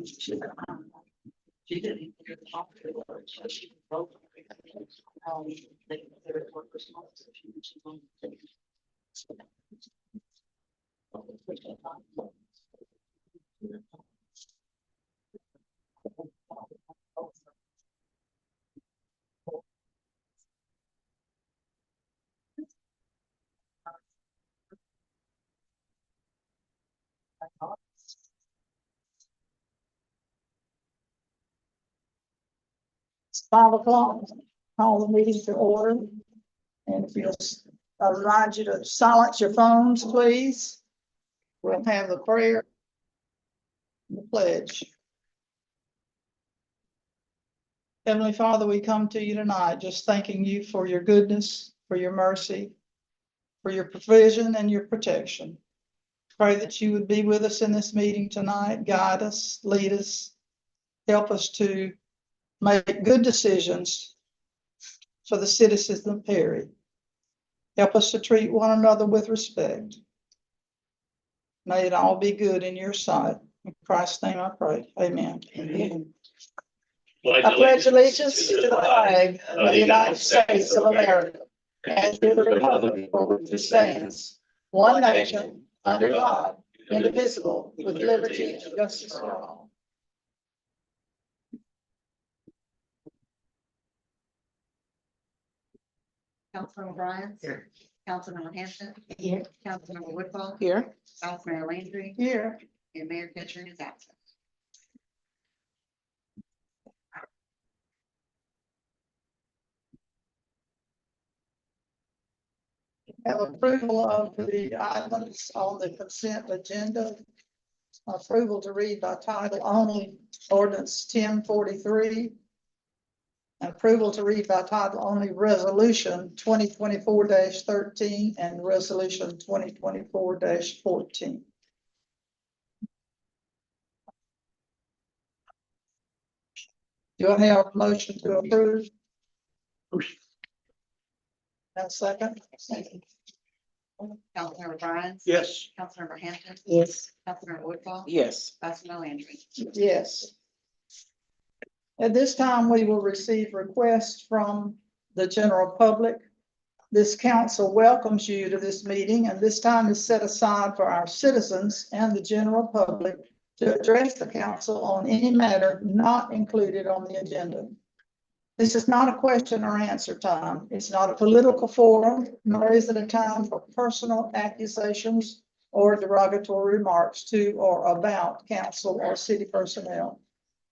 She didn't get the hospital, so she broke. They were workers' comp, so she was on the It's 5 o'clock. Call the meeting to order. And if you'll, I remind you to silence your phones, please. We'll have the prayer. The pledge. Heavenly Father, we come to you tonight just thanking you for your goodness, for your mercy, for your provision and your protection. Pray that you would be with us in this meeting tonight, guide us, lead us, help us to make good decisions for the citizens of Perry. Help us to treat one another with respect. May it all be good in your sight. In Christ's name I pray. Amen. Amen. I pledge allegiance to the flag of the United States of America and to the republic for which it stands, one nation, under God, indivisible, with liberty and justice for all. Councilmember Bryant. Here. Councilmember Hampton. Here. Councilmember Woodhull. Here. Vice Mayor Landry. Here. And Mayor Kitchen is absent. Have approval of the items on the consent agenda. Approval to read by title only ordinance 1043. Approval to read by title only resolution 2024-13 and resolution 2024-14. Do I have a motion to approve? And second? Councilmember Bryant. Yes. Councilmember Hampton. Yes. Councilmember Woodhull. Yes. Vice Mayor Landry. Yes. At this time, we will receive requests from the general public. This council welcomes you to this meeting, and this time is set aside for our citizens and the general public to address the council on any matter not included on the agenda. This is not a question or answer time. It's not a political forum, nor is it a time for personal accusations or derogatory remarks to or about council or city personnel.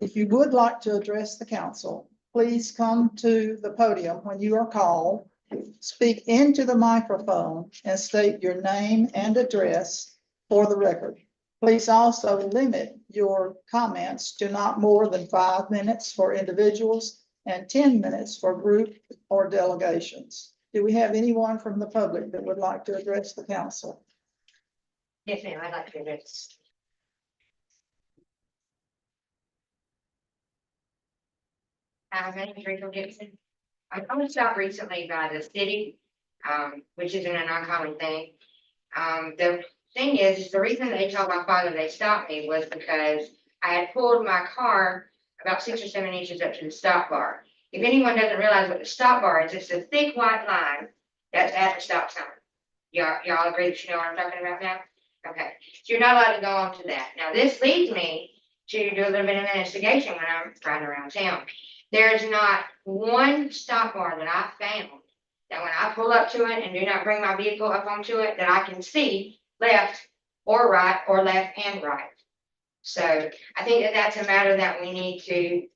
If you would like to address the council, please come to the podium when you are called, speak into the microphone and state your name and address for the record. Please also limit your comments to not more than 5 minutes for individuals and 10 minutes for group or delegations. Do we have anyone from the public that would like to address the council? Yes, ma'am, I'd like to address. My name is Rachel Gibson. I was stopped recently by the city, which isn't an uncommon thing. The thing is the reason they told my father they stopped me was because I had pulled my car about 6 or 7 inches up to the stop bar. If anyone doesn't realize what the stop bar is, it's a thick white line that's at the stop sign. Y'all agree that you know what I'm talking about now? Okay, so you're not allowed to go on to that. Now, this leads me to do a little bit of investigation when I'm riding around town. There's not one stop bar that I found that when I pull up to it and do not bring my vehicle up onto it, that I can see left or right or left and right. So I think that that's a matter that we need to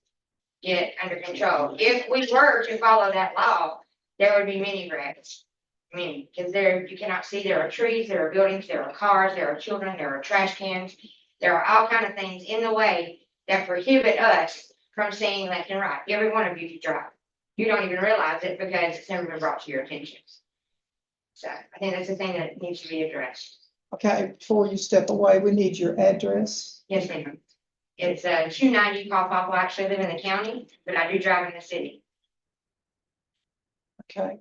get under control. If we were to follow that law, there would be many wrecks. I mean, because there, you cannot see, there are trees, there are buildings, there are cars, there are children, there are trash cans. There are all kinds of things in the way that prohibit us from seeing left and right. Every one of you can drive. You don't even realize it because it's never been brought to your attention. So I think that's the thing that needs to be addressed. Okay, before you step away, we need your address. Yes, ma'am. It's 290 Paw. I actually live in the county, but I do drive in the city. Okay,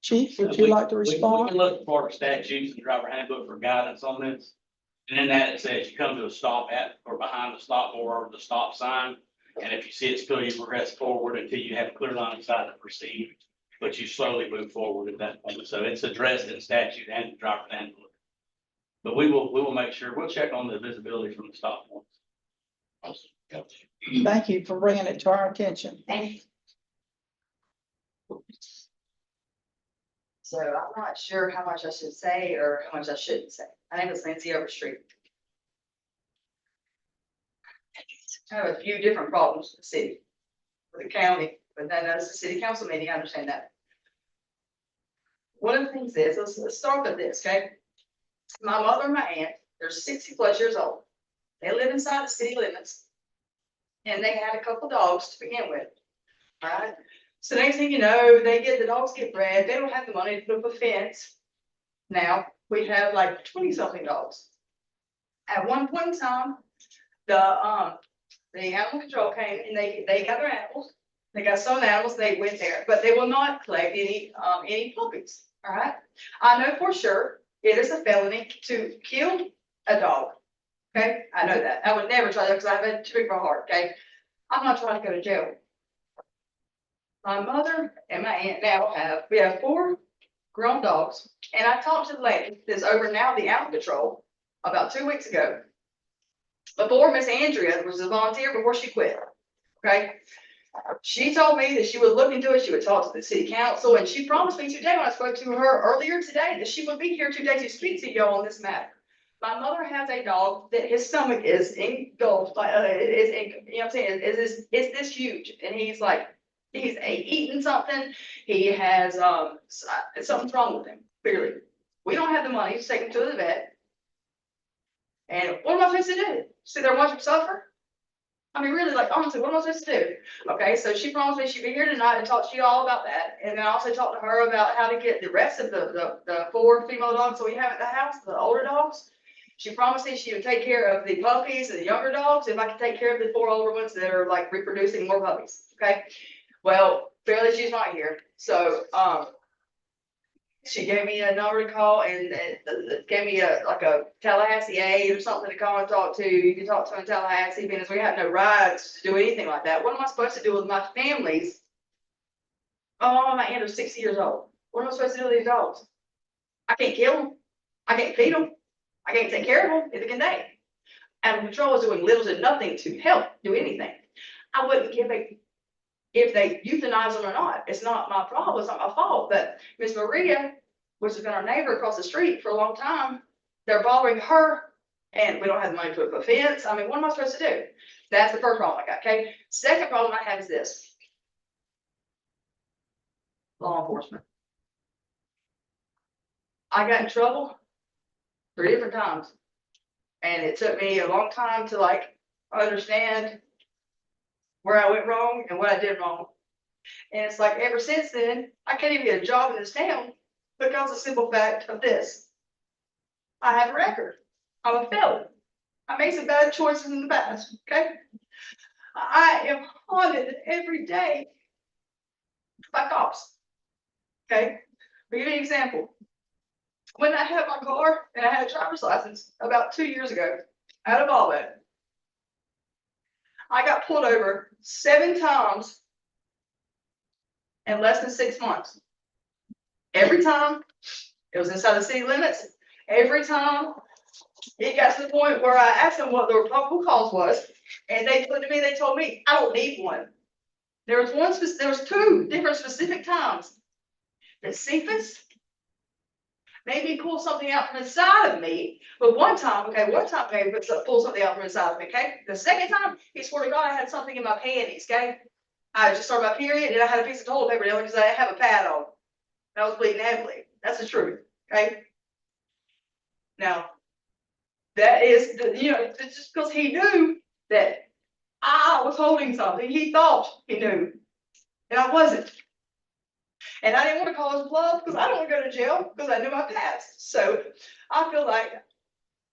Chief, would you like to We respond? can look for statutes and driver handbook for guidance on this. And in that, it says you come to a stop at or behind the stop or the stop sign. And if you see it still, you progress forward until you have a clear line of sight to proceed. But you slowly move forward at that point. So it's addressed in statute and driver's handbook. But we will make sure, we'll check on the visibility from the stop points. Thank you for bringing it to our attention. And So I'm not sure how much I should say or how much I shouldn't say. My name is Lindsay Overstreet. I have a few different problems with the city, with the county, but then as a city council meeting, I understand that. One of the things is, let's start with this, okay? My mother and my aunt, they're 60+ years old. They live inside the city limits. And they had a couple dogs to begin with. All right, so next thing you know, the dogs get bred, they don't have the money to put up a fence. Now, we have like 20-something dogs. At one point in time, the animal control came and they got their animals. They got some animals, they went there, but they will not collect any puppies, all right? I know for sure it is a felony to kill a dog, okay? I know that. I would never try that because I have too big of a heart, okay? I'm not trying to go to jail. My mother and my aunt we have 4 grown dogs, and I talked to the lady that's over now the animal control about 2 weeks ago. Before Miss Andrea was a volunteer before she quit, okay? She told me that she would look into it, she would talk to the city council, and she promised me today when I spoke to her earlier today that she would be here today to speak to y'all on this matter. My mother has a dog that his stomach is engulfed, you know what I'm saying, it's this huge, and he's eating something, he has, something's wrong with him, clearly. We don't have the money to take him to the vet. And what am I supposed to do? Sit there and watch him suffer? I mean, really, like, honestly, what am I supposed to do? Okay, so she promised me she'd be here tonight and talk to you all about that. And then I also talked to her about how to get the rest of the 4 female dogs that we have at the house, the older dogs. She promised me she would take care of the puppies and the younger dogs if I could take care of the 4 older ones that are like reproducing more puppies, okay? Well, clearly she's not here, so, she gave me a number to call and gave me a Tallahassee aide or something to call and talk to. You can talk to in Tallahassee because we have no rights to do anything like that. What am I supposed to do with my families? Oh, my aunt is 60 years old. What am I supposed to do with these dogs? I can't kill them. I can't feed them. I can't take care of them. Neither can they. Animal control is doing little to nothing to help do anything. I wouldn't give if they euthanize them or not. It's not my problem, it's not my fault, but Miss Maria, which has been our neighbor across the street for a long time, they're bothering her, and we don't have the money to put up a fence. I mean, what am I supposed to do? That's the first problem I got, okay? Second problem I have is this. Law enforcement. I got in trouble 3 different times, and it took me a long time to understand where I went wrong and what I did wrong. And it's like ever since then, I can't even get a job in this town because of the simple fact of this. I have a record. I'm a felon. I made some bad choices in the past, okay? I am haunted every day by cops, okay? I'll give you an example. When I had my car and I had a driver's license about 2 years ago, out of all that, I got pulled over 7 times in less than 6 months. Every time it was inside the city limits. Every time it got to the point where I asked them what the probable cause was, and they looked at me, they told me, I don't need one. There was 2 different specific times that Cephas made me pull something out from inside of me. But one time he pull something out from inside of me, okay? The second time, he swore to God I had something in my panties, okay? I just started my period and I had a piece of toilet paper there because I didn't have a pad on. And I was bleeding heavily. That's the truth, okay? Now, that is, it's just because he knew that I was holding something. He thought he knew, and I wasn't. And I didn't want to call his bluff because I don't want to go to jail because I knew my past. So I feel like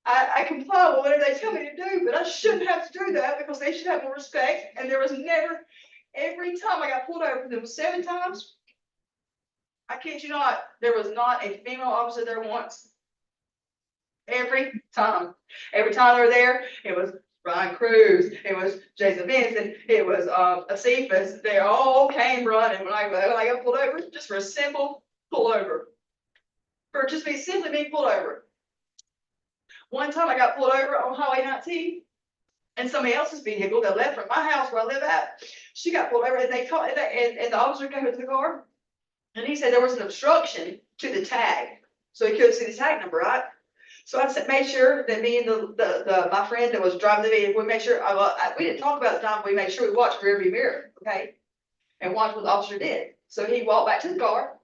I comply with whatever they tell me to do, but I shouldn't have to do that because they should have more respect. And there was never, every time I got pulled over, there was 7 times. I kid you not, there was not a female officer there once. every time. Every time they were there, it was Ryan Cruz, it was Jason Vincent, it was, Cephas, they all came running when I got pulled over, just for a simple pullover. For just me simply being pulled over. One time I got pulled over on Highway 19. And somebody else's vehicle that left from my house where I live at, she got pulled over and they called, and the officer came into the car. And he said there was an obstruction to the tag, so he couldn't see the tag number, right? So I said, made sure that me and my friend that was driving the vehicle, we made sure, we didn't talk about the time, we made sure we watched rearview mirror, okay? And watched what the officer did. So he walked back to the car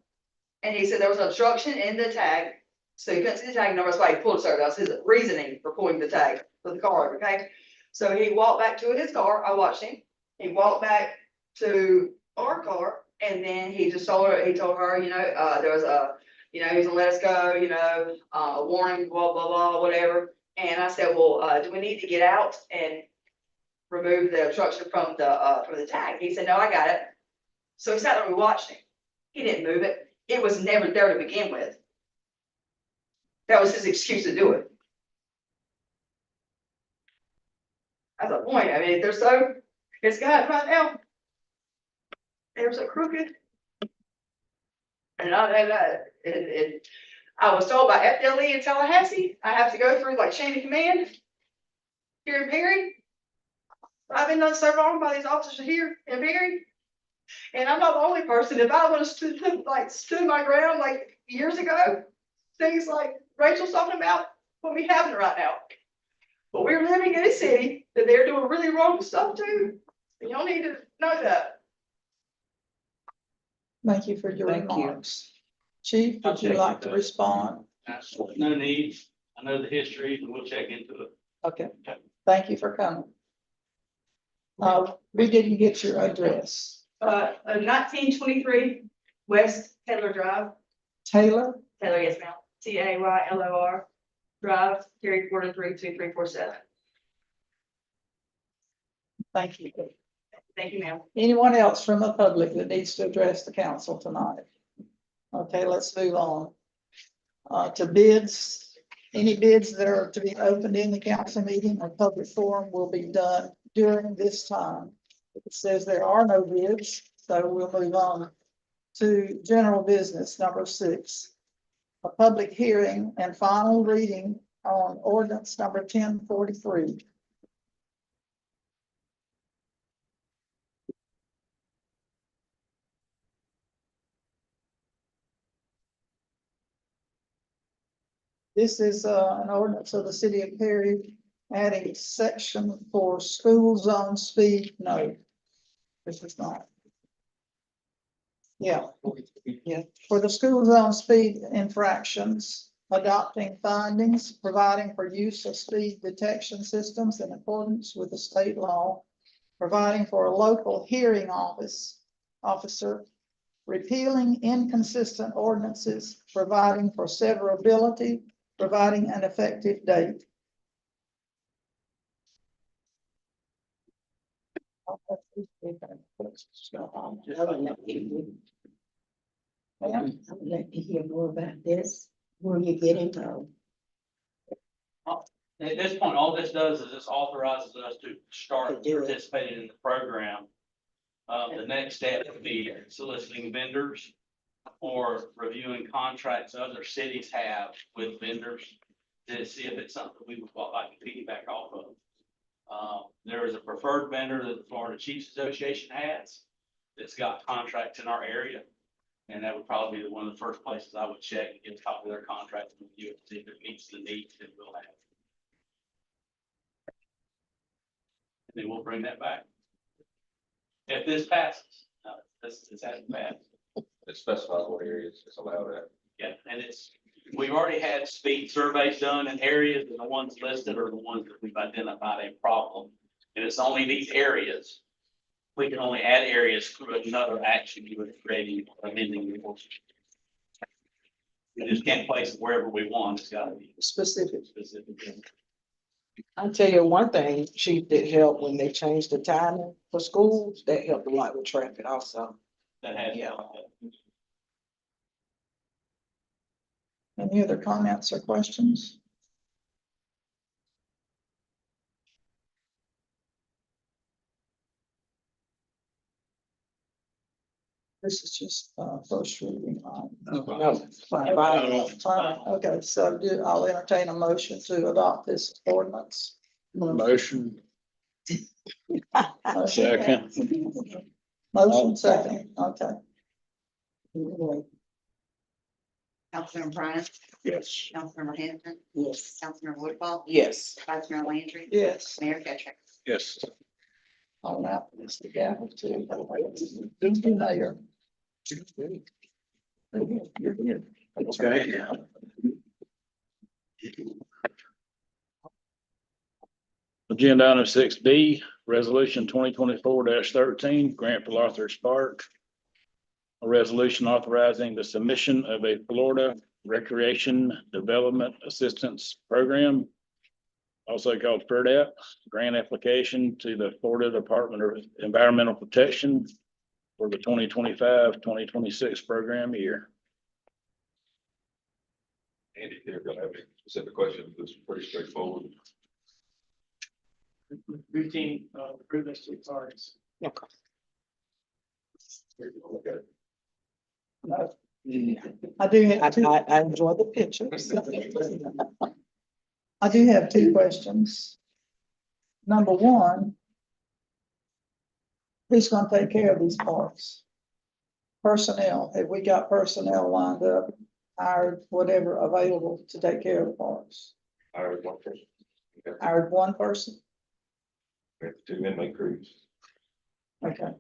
and he said there was an obstruction in the tag. So he couldn't see the tag number, that's why he pulled us over. That was his reasoning for pulling the tag for the car, okay? So he walked back to his car, I watched him, he walked back to our car, and then he told her, there was a, he was gonna let us go, warning, blah, blah, blah, whatever. And I said, well, do we need to get out and remove the obstruction from the tag? He said, no, I got it. So he sat there and we watched him. He didn't move it. It was never there to begin with. That was his excuse to do it. That's the point. I mean, if they're so, it's got right now. They're so crooked. And I was told by FDLE in Tallahassee, I have to go through like chain of command here in Perry. I've been done so wrong by these officers here in Perry. And I'm not the only person. If I would have stood my ground like years ago, things like Rachel's talking about won't be happening right now. But we're living in a city that they're doing really wrong stuff too. And y'all need to know that. Thank you for your Thank you. remarks. Chief, would you like to respond? No need. I know the history and we'll check into it. Okay, thank you for coming. We didn't get your address. 1923 West Taylor Drive. Taylor, Taylor, yes, ma'am. Taylor Drive, Terry, 432-347. thank you. Thank you, ma'am. Anyone else from the public that needs to address the council tonight? Okay, let's move on. To bids, any bids that are to be opened in the council meeting or public forum will be done during this time. It says there are no bids, so we'll move on to general business number 6. A public hearing and final reading on ordinance number 1043. This is an ordinance of the city of Perry adding section for school zone speed. No, this is not. Yeah, for the school zone speed infractions, adopting findings, providing for use of speed detection systems in accordance with the state law, providing for a local hearing officer, repealing inconsistent ordinances, providing for severability, providing an effective date. I would like to hear more about this, where you get into. At this point, all this does is this authorizes us to start To do it. participating in the program. The next step would be soliciting vendors or reviewing contracts other cities have with vendors to see if it's something we would like to piggyback off of. There is a preferred vendor that the Florida Chiefs Association has that's got contracts in our area. And that would probably be one of the first places I would check and get a copy of their contract and review it, see if it meets the needs that we'll have. And then we'll bring that back. If this passes, this hasn't passed. It specifies what areas is allowed at. Yeah, and we've already had speed surveys done in areas, and the ones listed are the ones that we've identified a problem. And it's only these areas. We can only add areas through another action you would create, amending the ordinance. We just can't place it wherever we want. It's gotta be Specific. specific. I'll tell you one thing, Chief, that helped when they changed the timing for schools, that helped a lot with traffic also. That has. Yeah. Any other comments or questions? This is just, first reading. No, fine. Fine. Okay, so I'll entertain a motion to adopt this ordinance. Motion. Motion. Second. Motion second, okay. Councilmember Bryant, Yes. Councilmember Hanson, Yes. Councilmember Woodball, Yes. Vice Mayor Landry, Yes, Mayor Patrick. Yes. I'll now put this together too. Do mayor. You're here. Okay. Agenda item 6B, resolution 2024-13, grant for Lothridge Park. A resolution authorizing the submission of a Florida Recreation Development Assistance Program, also called FERDAP, grant application to the Florida Department of Environmental Protection for the 2025-2026 program year. Andy, they're gonna have a specific question. This is pretty straightforward. Routine improvements to the parks. Okay. Okay. No. I do have two. I enjoy the pictures. I do have two questions. Number one. Who's gonna take care of these parks? Personnel, have we got personnel lined up, hired, whatever available to take care of the parks? I heard one person. Okay. Hired one person? We have 2 inmate crews. Okay,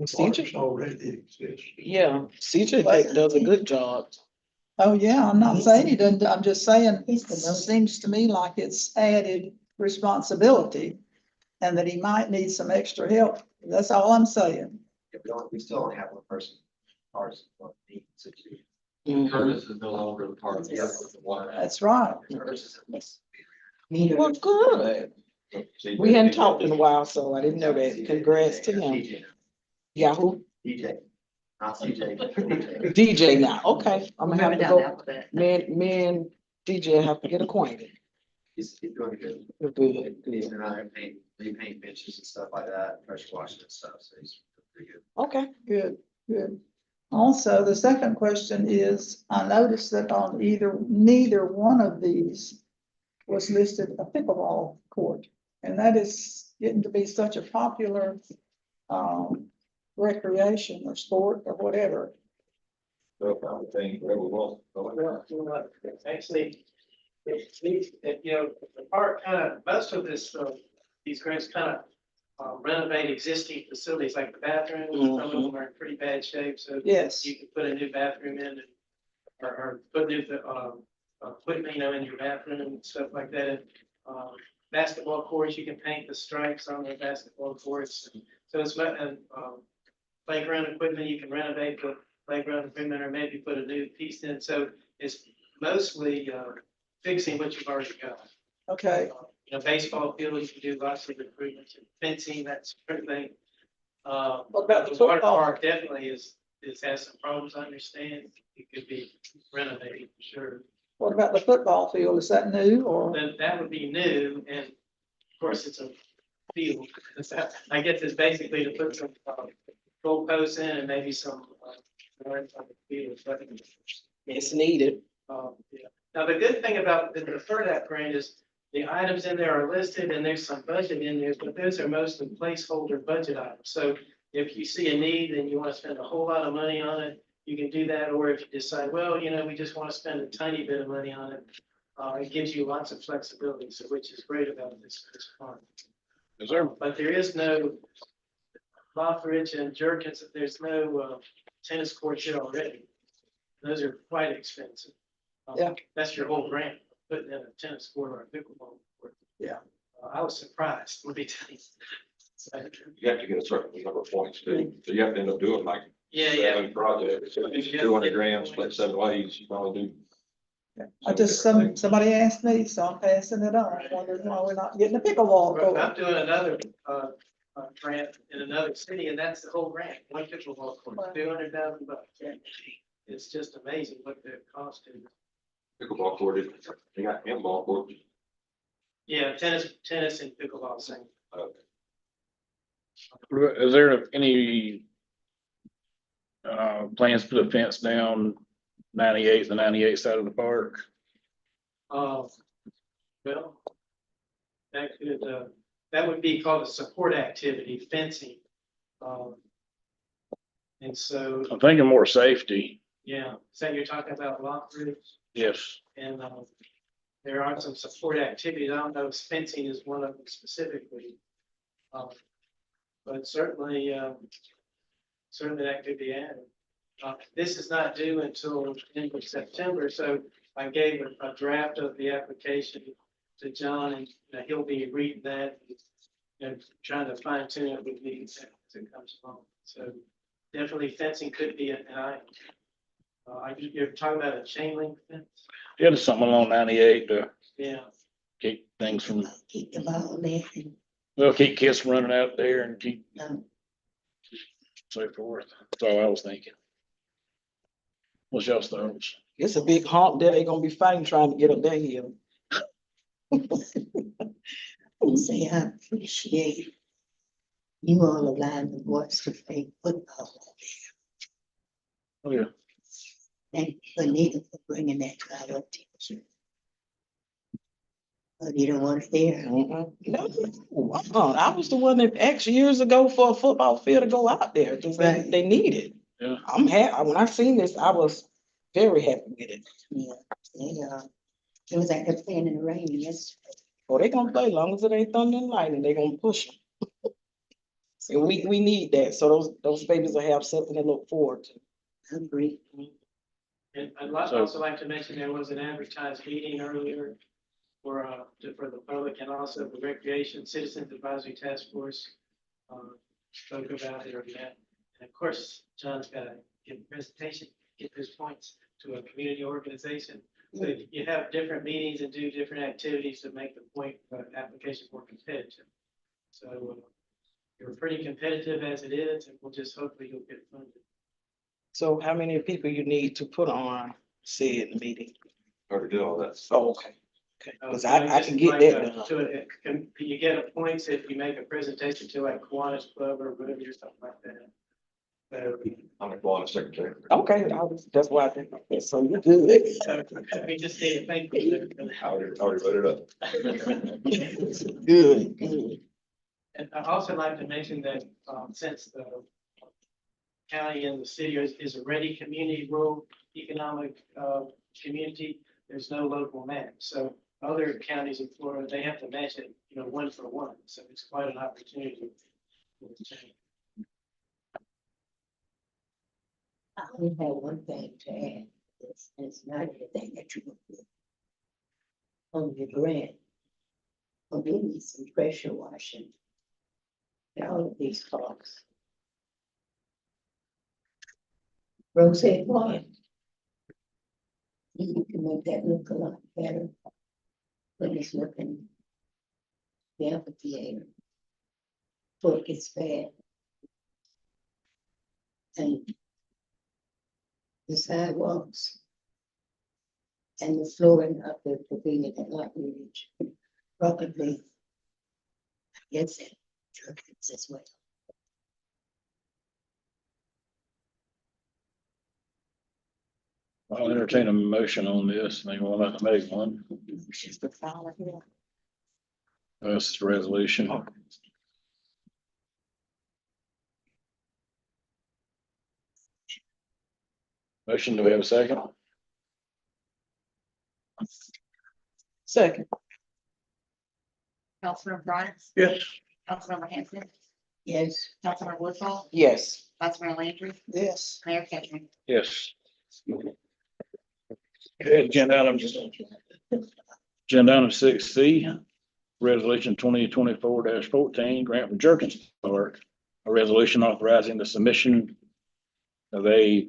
CJ, already exists. yeah, CJ does a good job. oh yeah, I'm not saying he doesn't, I'm just saying, it seems to me like it's added responsibility. And that he might need some extra help, that's all I'm saying. We still only have one person. Ours. Mhm. Curtis is no longer the part of the water. That's right. Curtis is. Well, good. We hadn't talked in a while, so I didn't know that. Congrats to him. DJ, Yahoo, DJ, not CJ, but DJ. DJ now, okay, I'm gonna have Moving to down the go, alphabet. me and DJ have to get acquainted. He's doing good. We're good, He's good. been out there repaint benches and stuff like that, pressure washing and stuff, so he's pretty good. Okay, Good, good. Also, the second question is, I noticed that on neither one of these was listed a pickleball court. And that is getting to be such a popular, recreation or sport or whatever. So kind of thing, whatever we want. Actually, you know, the park most of this, these grants renovate existing facilities like the bathrooms. Some of them are in pretty bad shape, so Yes, you can put a new bathroom in or put new, equipment, in your bathroom and stuff like that. Basketball courts, you can paint the stripes on the basketball courts. So it's, playground equipment, you can renovate the playground equipment or maybe put a new piece in. So it's mostly, fixing what you've already got. okay, Baseball field, you can do lots of improvements, fencing, that sort of thing. What about the water football? park definitely has some problems, I understand. It could be renovated, for sure. what about the football field? Is that new or? Then that would be new, and of course, it's a field. I guess it's basically to put some goal posts in and maybe some field. But, it's needed. yeah. Now, the good thing about the FERDAP grant is the items in there are listed and there's some budget in there, but those are mostly placeholder budget items. So if you see a need and you want to spend a whole lot of money on it, you can do that. Or if you decide, well, we just want to spend a tiny bit of money on it, it gives you lots of flexibility, so which is great about this fund. Is there, But there is no Lothridge and Jerkins, there's no tennis courts here already. Those are quite expensive. Yeah. That's your whole grant, putting in a tennis court or a pickleball court. Yeah. I was surprised, let me tell you. So, You have to get a certain number of points too, so you have to end up doing like yeah, 7 projects. So if it's 200 grand, split 7 ways, you can only do. I just, somebody asked me, so I'm passing it on. I wondered why we're not getting a pickleball Well, court. I'm doing another grant in another city, and that's the whole grant, one pickleball court, $200,000. It's just amazing what the cost is. Pickleball court, you got handball court. Yeah, tennis and pickleball, same. is there any Plans to put a fence down 98th and 98th side of the park. Well, that would be called a support activity, fencing. And so, I'm thinking more safety. yeah, so you're talking about lock roofs, Yes. and, there are some support activities. I don't know if fencing is one of them specifically. But certainly, certainly that could be added. This is not due until end of September, so I gave a draft of the application to John, and he'll be reading that and trying to fine tune it with me as it comes along. So definitely fencing could be an item. You're talking about a chain link fence? Yeah, there's something along 98 to Yeah, keep things from, Keep the ball there and, well, keep kids from running out there and keep um, so forth. That's all I was thinking. What's y'all's thoughts? It's a big hump there. They gonna be fighting trying to get up that hill. and say I appreciate you all allowing the boys to play football. Oh, yeah. Thank you, Anita, for bringing that to our attention. But you don't want it there. No, I was the one that asked years ago for a football field to go out there, because Right. they need it. Yeah. I'm happy, when I seen this, I was very happy with it. Yeah, it was like they're playing in the rain yesterday. Oh, they gonna play, long as it ain't thunder and lightning, they gonna push them. And we need that, so those babies will have something to look forward to. I agree. and So- also like to mention there was an advertised meeting earlier for the public, and also the Recreation Citizens Advisory Task Force spoke about it or met. And of course, John's got to give a presentation, get his points to a community organization. So you have different meetings and do different activities to make the point, application more competitive. So you're pretty competitive as it is, and we'll just hopefully you'll get funded. So how many people you need to put on, say, in the meeting? Already did all that. Oh, okay, okay, because So I just can get like, that done. you get points if you make a presentation to like Kiwanis Club or whatever, or something like that. I'm a Kiwanis secretary. Okay, that's why I think, okay, so you're good. So we just need to thank you. Already voted up. Good, good. And I'd also like to mention that, since the county and the city is a ready community, rural economic, community, there's no local match. So other counties in Florida, they have to match it, 1 for 1. So it's quite an opportunity. I only have one thing to add. It's not anything that you would do. On your grant. Or maybe some pressure washing. And all of these parks. Rosette Park. You can make that look a lot better. But it's looking. The amphitheater. Before it gets bad. And the sidewalks and the flooring of the pavilion at Lock Ridge, probably, I guess, that Jerkins as well. I'll entertain a motion on this. Anyone like to make one? She's the file here. This is a resolution. Motion, do we have a second? Second. Councilmember Bryant, Yes. Councilmember Hanson, Yes, Councilmember Woodhull, Yes. Councilmember Landry, Yes. Mayor Catherine. Yes. Okay, agenda item 6C, resolution 2024-14, grant from Jerkins Park. A resolution authorizing the submission of a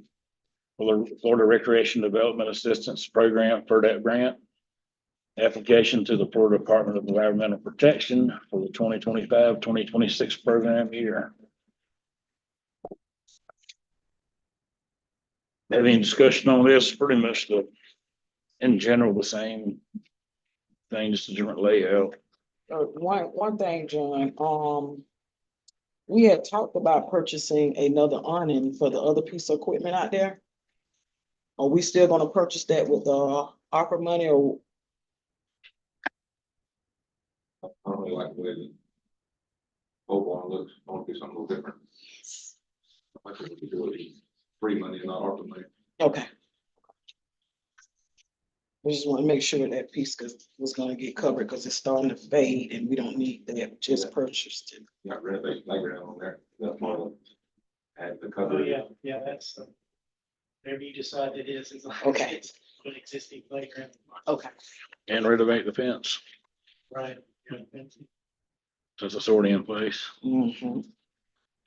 Florida Recreation Development Assistance Program for that grant. Application to the Florida Department of Environmental Protection for the 2025-2026 program year. Have any discussion on this? Pretty much in general, the same thing, just a different layout. One thing, John, We had talked about purchasing another awning for the other piece of equipment out there. Are we still gonna purchase that with, opera money or, I don't really like the way the whole one looks, I want to do something a little different. I think we could do it free money and not ARPA money. okay. We just wanna make sure that piece was gonna get covered, cause it's starting to fade and we don't need that, just purchased it. Not renovate playground on there, that's one of them. Add the Oh, cover. yeah, that's, whatever you decide it is, as long as Okay. it's an existing playground. Okay. And renovate the fence, Right. Yeah, that's- since it's already in place. Mm-hmm.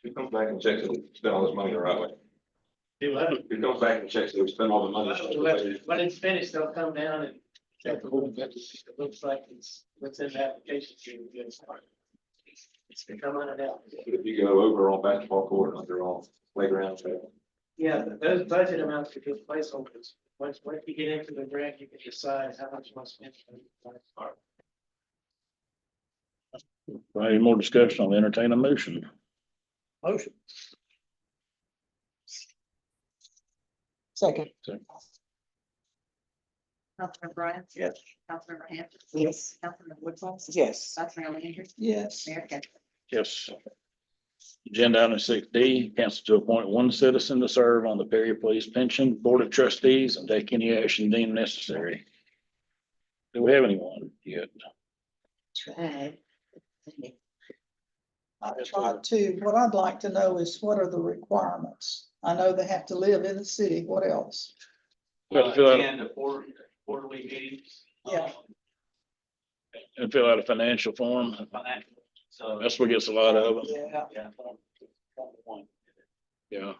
Who comes back and checks that we spent all this money the right way? Do what? Who comes back and checks that we spent all the money? When it's finished, they'll come down and check the whole bit. It looks like it's, what's in the application. It's become unadapted. If you go over on basketball court, under on playground. Yeah, those budget amounts are just placeholders. Once you get into the grant, you can decide how much you want to spend. Any more discussion? I'll entertain a motion. Motion. Second. Councilmember Bryant? Yes. Councilmember Hampton? Yes. Councilmember Woodhull? Yes. Vice Mayor Landry? Yes. Mayor Kendall? Yes. Agenda item 6D, council to appoint one citizen to serve on the Perry Police Pension Board of Trustees and take any action deemed necessary. Do we have anyone yet? Tried. I tried to, what I'd like to know is what are the requirements? I know they have to live in the city. What else? We have to fill out, Attend the quarterly meetings. Yeah. and fill out a financial form. Financial, so. That's what gets a lot of them. Yeah. Yeah. Form one. Yeah.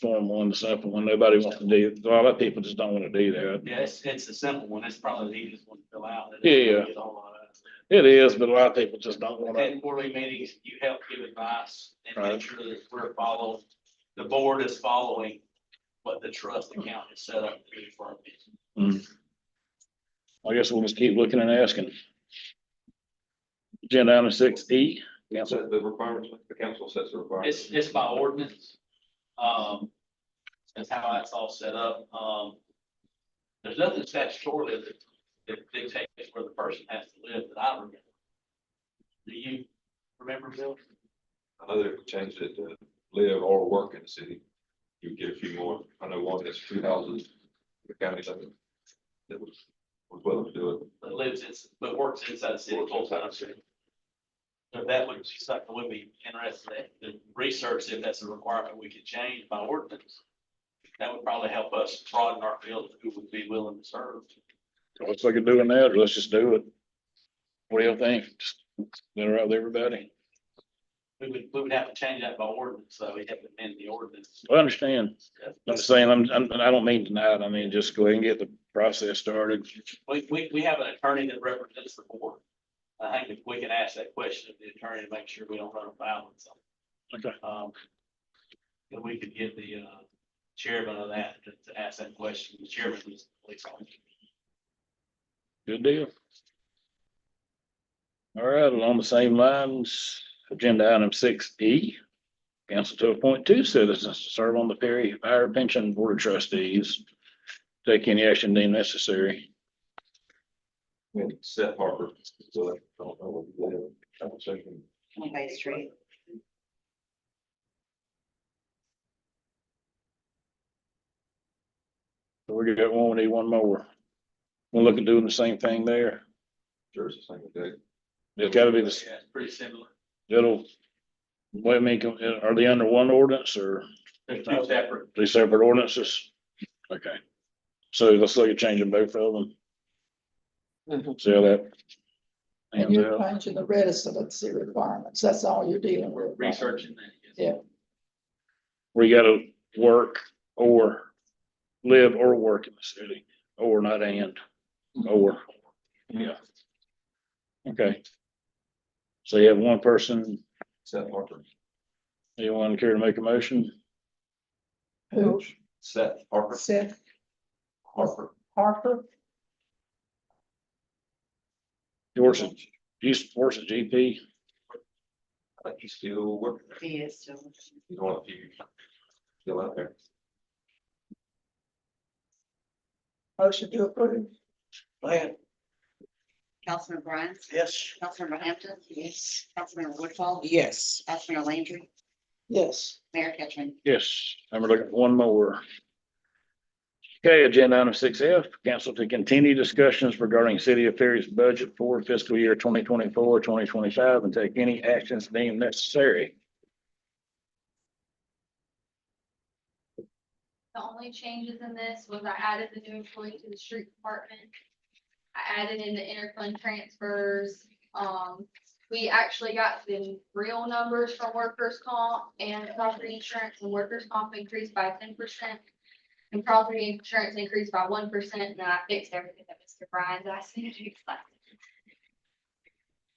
Form one, the simple one. Nobody wants to do, a lot of people just don't want to do that. Yeah, it's a simple one. It's probably the easiest one to fill out. Yeah. It is, but a lot of people just don't want to. At quarterly meetings, you help give advice and Right. make sure that we're following, the board is following what the trust account is set up to do for our business. I guess we'll just keep looking and asking. Agenda item 6E, council. Set the requirements, the council sets the requirements. It's by ordinance. That's how that's all set up. There's nothing statutorily that dictates where the person has to live that I remember. Do you remember, Bill? I know they've changed it to live or work in the city. You get a few more. I know one that's 2 houses. The county doesn't. That was willing to do it. That lives in, but works inside the city full time. So that would be something we'd be interested in, to research if that's a requirement we could change by ordinance. That would probably help us broaden our field of who would be willing to serve. Let's look at doing that, or let's just do it. What do you think? Just let it out with everybody. We would have to change that by ordinance, so we'd have to amend the ordinance. I understand. I'm just saying, I don't mean tonight. I mean, just go ahead and get the process started. We have an attorney that represents the board. I think if we can ask that question of the attorney to make sure we don't run afoul of something. Okay. Then we could get the chairman of that to ask that question. The chairman is the police officer. Good deal. All right, along the same lines, agenda item 6E. Council to appoint 2 citizens to serve on the Perry Fire Pension Board of Trustees. Take any action deemed necessary. And Seth Harper. So I don't know what he did. Conversation. On Bay Street. So we got one, we need one more. We'll look at doing the same thing there. Sure, it's the same thing. It's gotta be the, Yeah, it's pretty similar. it'll, what I mean, are they under one ordinance or They're 2 separate. 2 separate ordinances? Okay. So let's look at changing both of them. Mhm. See how that. And pans you're out. changing the residency requirements. That's all you're dealing with. right? Researching that. yes. Yeah. Where you gotta work or live or work in the city, or not and, or, yeah. Okay. So you have one person, Seth Harper. anyone care to make a motion? Who? Seth Harper. Seth Harper. Harper? Yours is, you support the GP? I think he's still working. He is still. He's one of the few still out there. Motion to approve. Councilman Bryant? Yes. Councilmember Hampton? Yes. Councilmember Woodhull? Yes. Councilmember Landry? Yes. Mayor Ketchum? Yes, and we're looking at one more. Okay, agenda item 6F, council to continue discussions regarding city affairs budget for fiscal year 2024-2025 and take any actions deemed necessary. The only changes in this was I added the new employee to the street department. I added in the interfund transfers. We actually got the real numbers from workers' comp and property insurance, and workers' comp increased by 10%. And property insurance increased by 1%, and I fixed everything that Mr. Brian's asked me to do.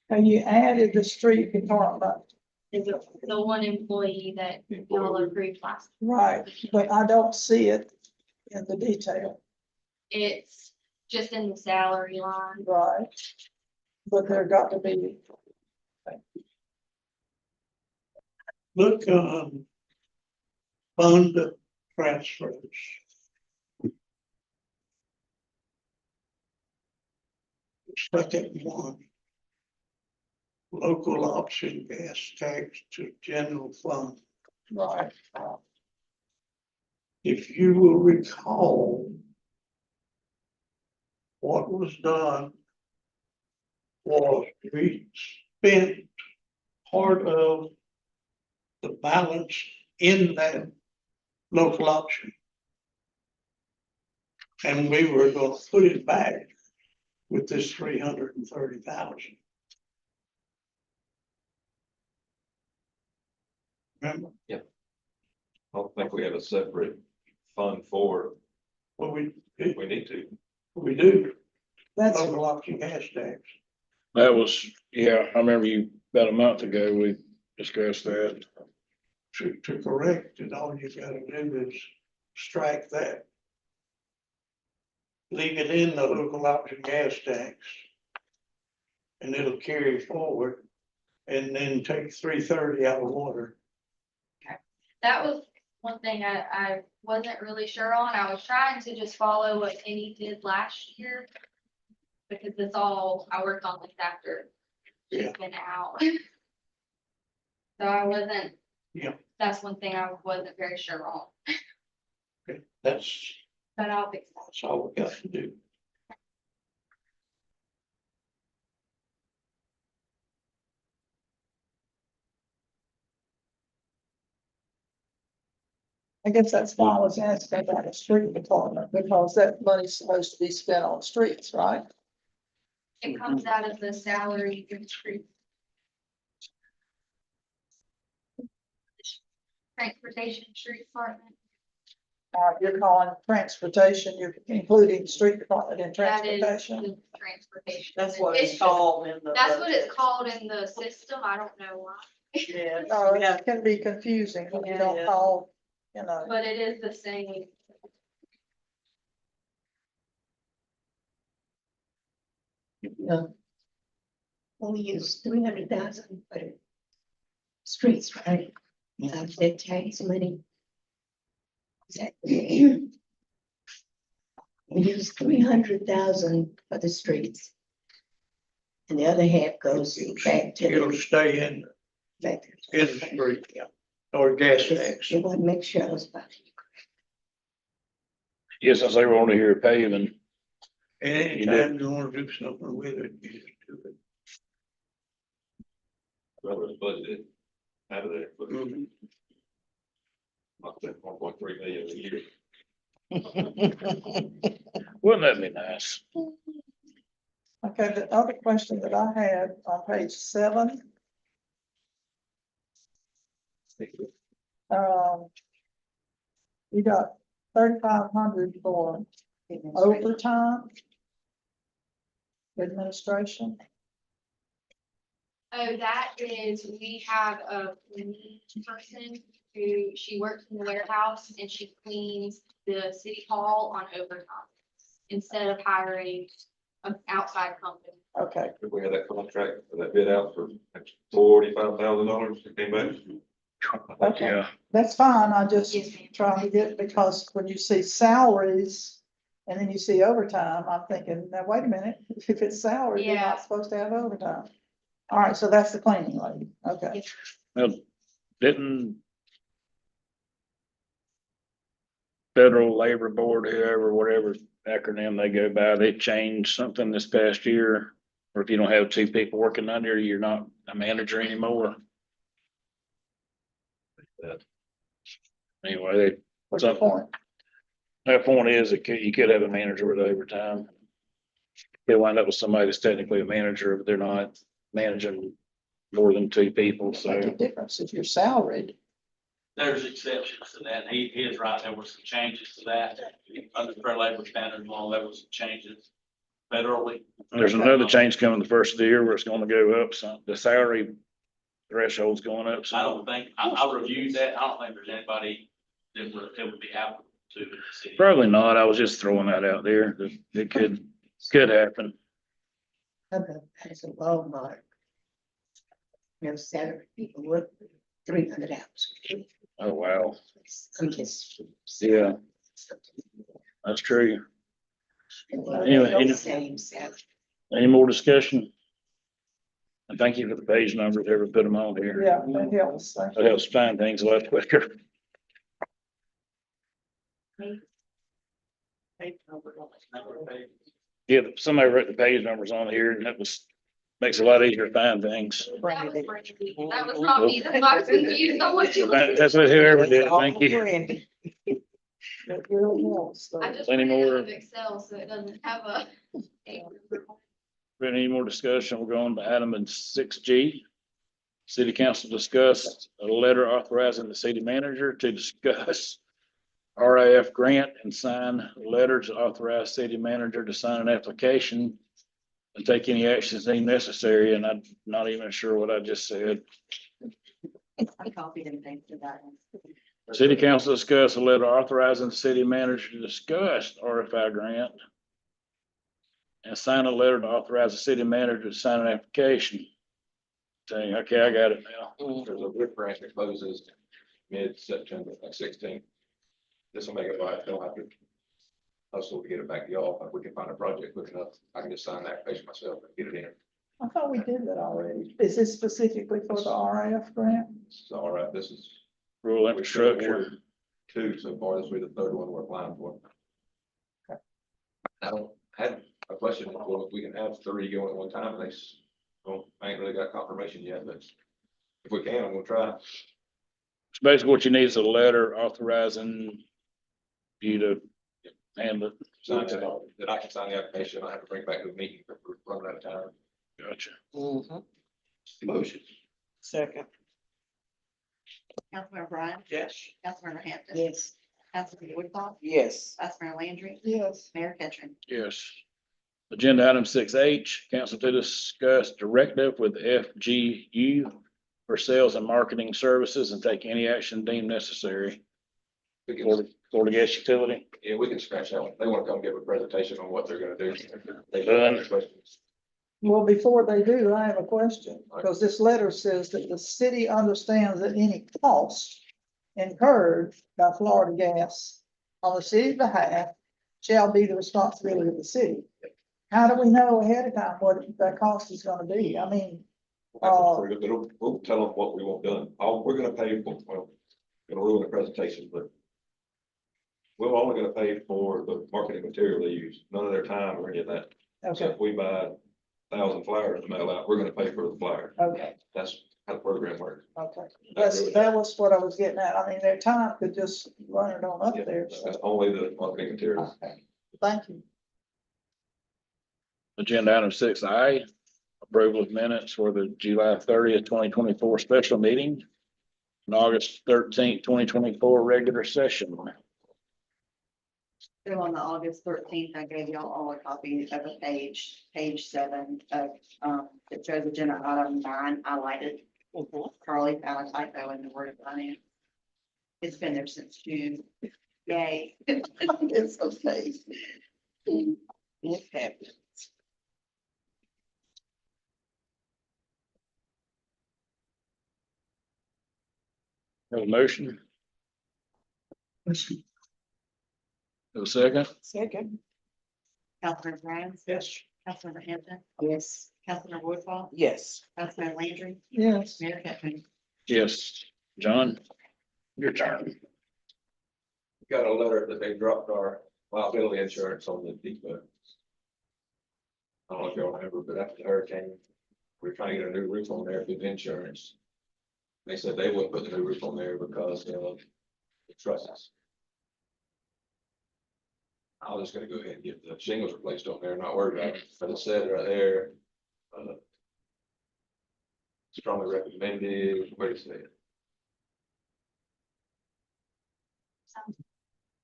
And you added the street department, The one employee that y'all approved last. right, but I don't see it in the detail, It's just in the salary line. right? But there got to be, Look, fund transfers. Second one. Local option gas tax to general fund. right, If you will recall. What was done. Was we spent part of. The balance in that local option. And we were gonna put it back with this 330,000. Remember, I don't think we have a separate fund for it. what we We need to. do, that's, local option gas tax. That was, yeah, I remember you, about a month ago, we discussed that. To correct it, all you gotta do is strike that. Leave it in the local option gas tax. And it'll carry forward. And then take 330 out of water. That was one thing I wasn't really sure on. I was trying to just follow what Kenny did last year. Because it's all, I worked on this after she's been out. So I wasn't. Yeah. That's one thing I wasn't very sure on, Okay, that's but I'll fix that. all we got to do. I guess that's why I was asking about the street department, because that money's supposed to be spent on streets, right? It comes out of the salary increase. Transportation street department. You're calling transportation, you're including street department in That is transportation. the transportation. That's what it's just- called in the. That's what it's budget. called in the system. I don't know why, Yeah, No, we have- it can be confusing when you Yeah, don't yeah. call, you know. but it is the same. We use 300,000 for the streets, right? Out of that tax money. Exactly. We use 300,000 for the streets. And the other half goes back to It'll the. stay in back to the- industry, or gas tax. You want to make sure I was about it. Yes, since they were on here paving, Anytime you wanna do something with it, you just do it. Rather than budget out of there, but Mhm. not that 1.3 million a year. wouldn't that be nice? Okay, the other question that I had on page 7. You got 3,500 for overtime. Administration, Oh, that is, we have a cleaning person who, she works in the warehouse and she cleans the city hall on overtime. Instead of hiring an outside company. Okay, If we had that contract, for that bid out for $45,000, it came back. okay, Yeah, that's fine. I just Yes, ma'am. trying to get, because when you see salaries and then you see overtime, I'm thinking, now, wait a minute, if it's salary, you're Yeah. not supposed to have overtime. All right, so that's the cleaning lady. Okay. well, didn't Federal Labor Board, whoever, whatever acronym they go by, they changed something this past year. Or if you don't have two people working under you, you're not a manager anymore. Anyway, What's your point? that point is, you could have a manager with overtime. You'll wind up with somebody that's technically a manager, but they're not managing more than two people, Make so. a difference if you're salaried. There's exceptions to that. He is right. There were some changes to that. Under Fair Labor Standards law, there was some changes federally. There's another change coming the first of the year where it's gonna go up, so the salary threshold's going up, I so. don't think, I reviewed that. I don't think there's anybody that would be applicable to in the city. Probably not, I was just throwing that out there, that it could happen. As a Walmart. Salary people work 300 hours. Oh, wow, I'm just. yeah, that's true. Anyway, Same salary. Any more discussion? And thank you for the page numbers, ever put them on here. Yeah, that helps. Thank That you. helps find things a lot quicker. Yeah, somebody wrote the page numbers on here and that makes it a lot easier to find things. That was Brandy. That was not me. That's why I was confused on what you. That's what whoever did, it. Thank you. Randy. That really helps. I just Any ran it more? out of Excel, so it doesn't have a. Any more discussion? We'll go on to item 6G. City council discussed a letter authorizing the city manager to discuss RIF grant and sign letters to authorize city manager to sign an application and take any actions deemed necessary. And I'm not even sure what I just said. I copied and pasted that. City council discussed a letter authorizing the city manager to discuss RFI grant and sign a letter to authorize the city manager to sign an application. Saying, okay, I got it now. There's a WIP grant that closes mid-September, like 16th. This will make it right, don't have to hustle to get it back to y'all. If we can find a project quick enough, I can just sign the application myself and get it in. I thought we did that already. Is this specifically for the RIF grant? So, all right, this is. Rural we've been infrastructure. awarded 2 so far. This will be the 3rd one we're applying for. Okay. Now, I had a question, well, if we can have 3 going at one time, well, I ain't really got confirmation yet, but if we can, I'm gonna try. So basically what you need is a letter authorizing you to handle it. Sign it, that I can sign the application. I have to bring it back to the meeting if we're running out of time. Gotcha. Motion. Second, Councilmember Brian, Yes. Councilmember Hampton. Yes. Councilmember Woodcock, yes. Vice Mayor Landry, Yes. Mayor Ketchum. Yes. Agenda item 6H, council to discuss directive with FGU for sales and marketing services and take any action deemed necessary. We can, Florida Gas Utility. yeah, we can scratch that one. They want to come give a presentation on what they're gonna do. They Done. have questions. Well, before they do, I have a question, because this letter says that the city understands that any cost incurred by Florida Gas on the city's behalf shall be the responsibility of the city. How do we know ahead of time what that cost is gonna be? I mean, We'll tell them what we want done. We're gonna pay for, well, gonna ruin the presentation, but we're only gonna pay for the marketing material they use, none of their time or any of that. So okay, if we buy 1,000 flyers to mail out, we're gonna pay for the flyer. okay, That's how the program works. okay. That was what I was getting at. I mean, their time could just run it on up there. so. That's only the marketing materials. Okay. Thank you. Agenda item 6I, approval of minutes for the July 30th, 2024 special meeting and August 13th, 2024 regular session. So on the August 13th, I gave y'all all a copy of a page 7 of, that shows agenda item 9 highlighted. Carly found a typo in the word of finance. It's been there since June. Yay. It's okay. It happens. Have a motion? Have a second? Second. Councilman Graham, Yes. Councilmember Hampton, Yes. Councilmember Woodhull, Yes. Councilman Landry, Yes. Mayor Catherine. Yes. John? Your turn. Got a letter that they dropped our liability insurance on the depot. I don't know if y'all remember, but after the hurricane, we were trying to get a new roof on there with insurance. They said they wouldn't put the new roof on there because of the trusses. I was just gonna go ahead and get the shingles replaced on there, not worry about it, but it said right there. Strongly recommended, what do you say?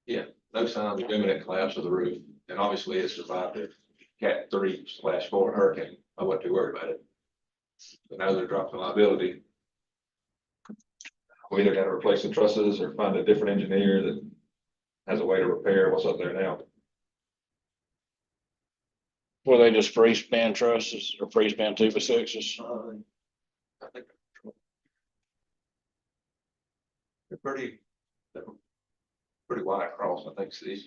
Yeah, no signs of imminent collapse of the roof, and obviously it survived the Cat 3/4 hurricane. I wasn't too worried about it. But now they're dropping liability. We either gotta replace the trusses or find a different engineer that has a way to repair what's up there now. Were they just free span trusses or free span 2x6s? I think they're pretty wide across, I think, Steve.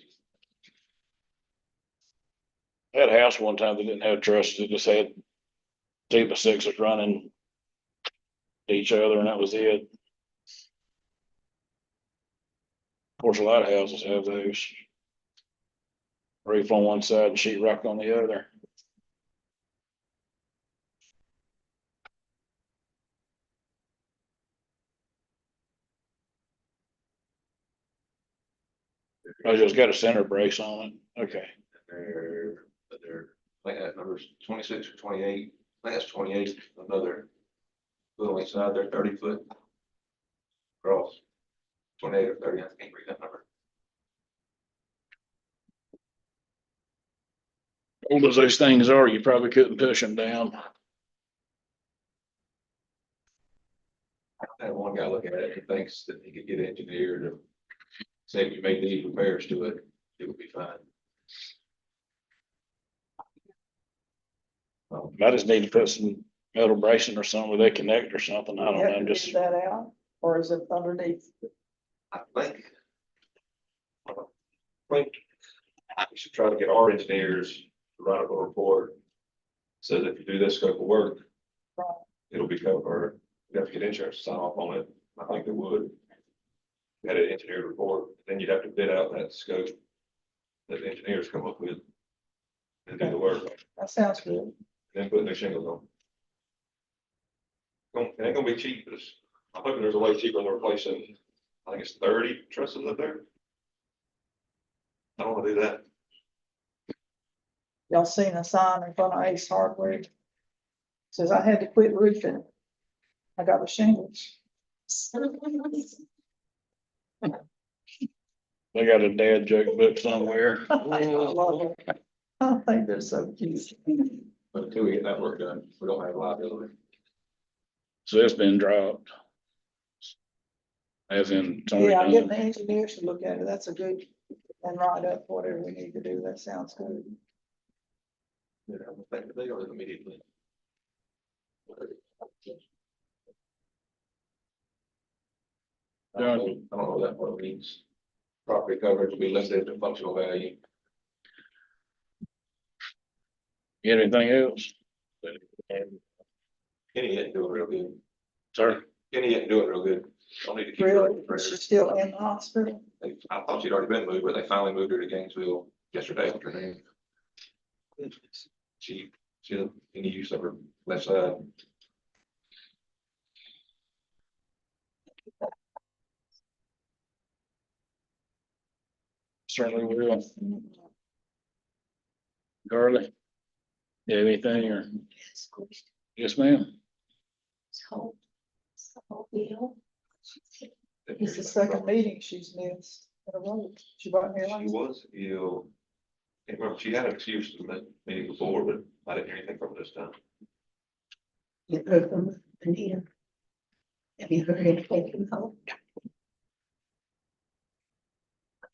I had a house one time that didn't have trusses, it just had 2x6s running to each other, and that was it. Of course, a lot of houses have those. Roof on one side and sheet rock on the other. I just got a center brace on it. Okay. They're, I think that number's 26 or 28. I think that's 28, another little inside there, 30 foot. Across. 28 or 30, I can't read that number. Old as those things are, you probably couldn't push them down. I had one guy look at it, and thinks that he could get an engineer to say if you made these repairs to it, it would be fine. I just need to put some metal bracing or something where they connect or something. I You don't have know, to just. dig that out, or is it underneath? I think. We should try to get our engineers to write up a report. Says if you do this scope of work, Right. it'll be covered. You have to get insurance to sign off on it. I think they would. Had an engineered report, then you'd have to bid out that scope that the engineers come up with and do the work, That sounds good. then put new shingles on. It ain't gonna be cheap, but I'm hoping there's a way cheaper than replacing, I think it's 30 trusses up there. I don't wanna do that. Y'all seen a sign in front of Ace Hardware? Says I had to quit roofing. I got the shingles. They got a dad joke book somewhere. I think they're so cute. But until we get that work done, we don't have liability. So it's been dropped. As in, it's already Yeah, I'm getting done. the engineers to look at it. That's a good, and write up whatever we need to do. That sounds good. You know, I think they are immediately. I don't know what that word means. Property coverage will be limited to functional value. You got anything else? Kenny ain't doing real good. Sir? Kenny ain't doing real good. Don't need to keep her Really? in prayer. She's still in the hospital? I thought she'd already been moved, but they finally moved her to Gainesville yesterday afternoon. She had any use of her left side. Certainly will. Carly? You have anything or? Yes, ma'am. It's the second meeting she's missed in a row. She wasn't here She last. was ill. Can't remember, she had an excuse for the meeting before, but I didn't hear anything from her this time. You heard from Anita? Have you heard anything from her?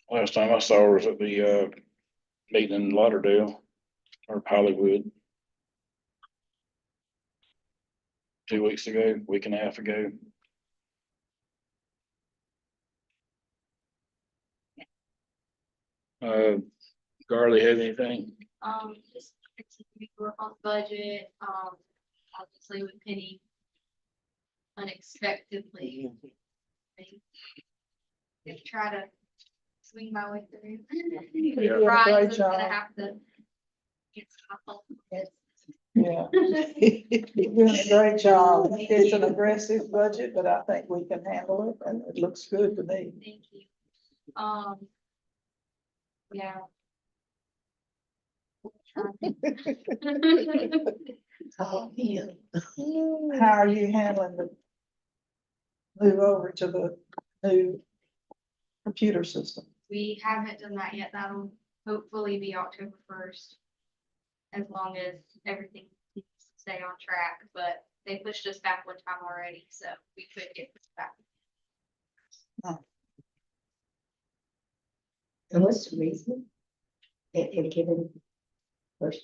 Last time I saw her was at the meeting in Lauderdale or Hollywood. 2 weeks ago, week and a half ago. Carly, have anything? Just continue to work on the budget, obviously with Penny unexpectedly. Just try to swing my way through. You're doing a Brian's great is gonna job. have to get some help. Yeah, you're doing a great job. It's an aggressive budget, but I think we can handle it and it looks good to me. Thank you. Yeah. Oh, yeah. How are you handling the move over to the new computer system? We haven't done that yet. That'll hopefully be October 1st. As long as everything keeps stay on track, but they pushed us back one time already, so we could get pushed back. And what's the reason? They given first,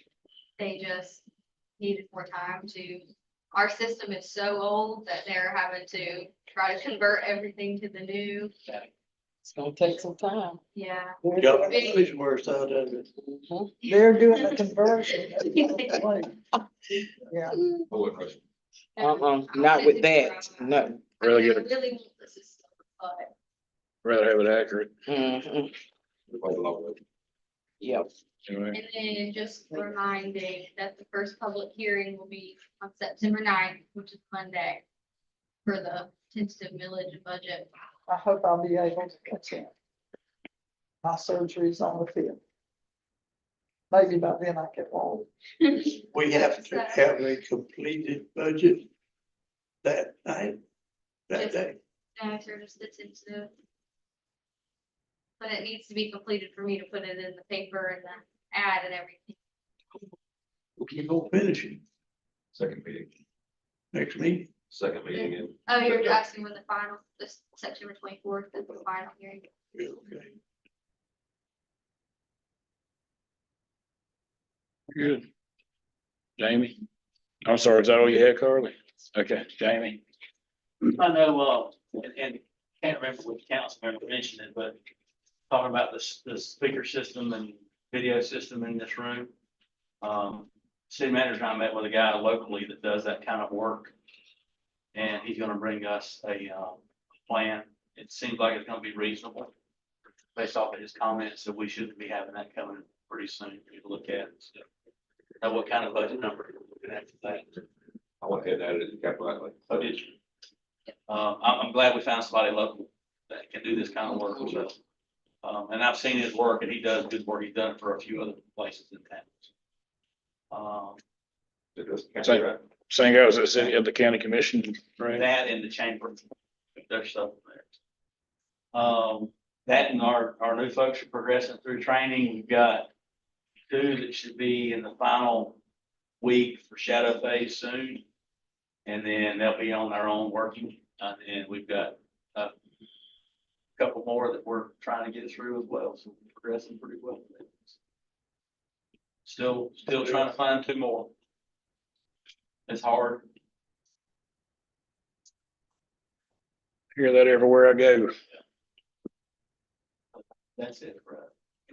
They just needed more time to, our system is so old that they're having to try to convert everything to the new. It's gonna take some time. Yeah. Got my money's worth out of it. They're doing the conversion. Yeah, I wouldn't rush it. Not with that, no. I mean, Really I get it. really want the system, but Rather have it accurate. Mhm. Everybody love it. Yep. Anyway, and then just reminding that the first public hearing will be on September 9th, which is Monday, for the tentative millage and budget. I hope I'll be able to attend. My surgery's on the 5th. Maybe by then I can walk. We have to have a completed budget that night, that day. No, sir, just the tentative. But it needs to be completed for me to put it in the paper and the ad and everything. We gonna finish it Second meeting, next meeting. second meeting in. Oh, you're asking when the final, this September 24th, is the final hearing. Yeah, okay. good. Jamie? I'm sorry, is that all you had, Carly? Okay, Jamie. I know, and can't remember which council member mentioned it, but talking about the speaker system and video system in this room. City manager and I met with a guy locally that does that kind of work. And he's gonna bring us a plan. It seems like it's gonna be reasonable. Based off of his comments, so we shouldn't be having that coming pretty soon for you to look at. So, know what kind of budget number we're looking at for that. I went ahead and added it to capital outlay. Oh, did you? I'm glad we found somebody local that can do this kind of work, so. And I've seen his work and he does good work. He's done it for a few other places in town. It does- Same guy was at the county commission, right? That in the chamber, there's stuff there. That and our new folks are progressing through training. We've got 2 that should be in the final week for shadow phase soon. And then they'll be on their own working, and we've got a couple more that we're trying to get through as well, so we're progressing pretty well. Still trying to find 2 more. It's hard. Hear that everywhere I go. That's it, right?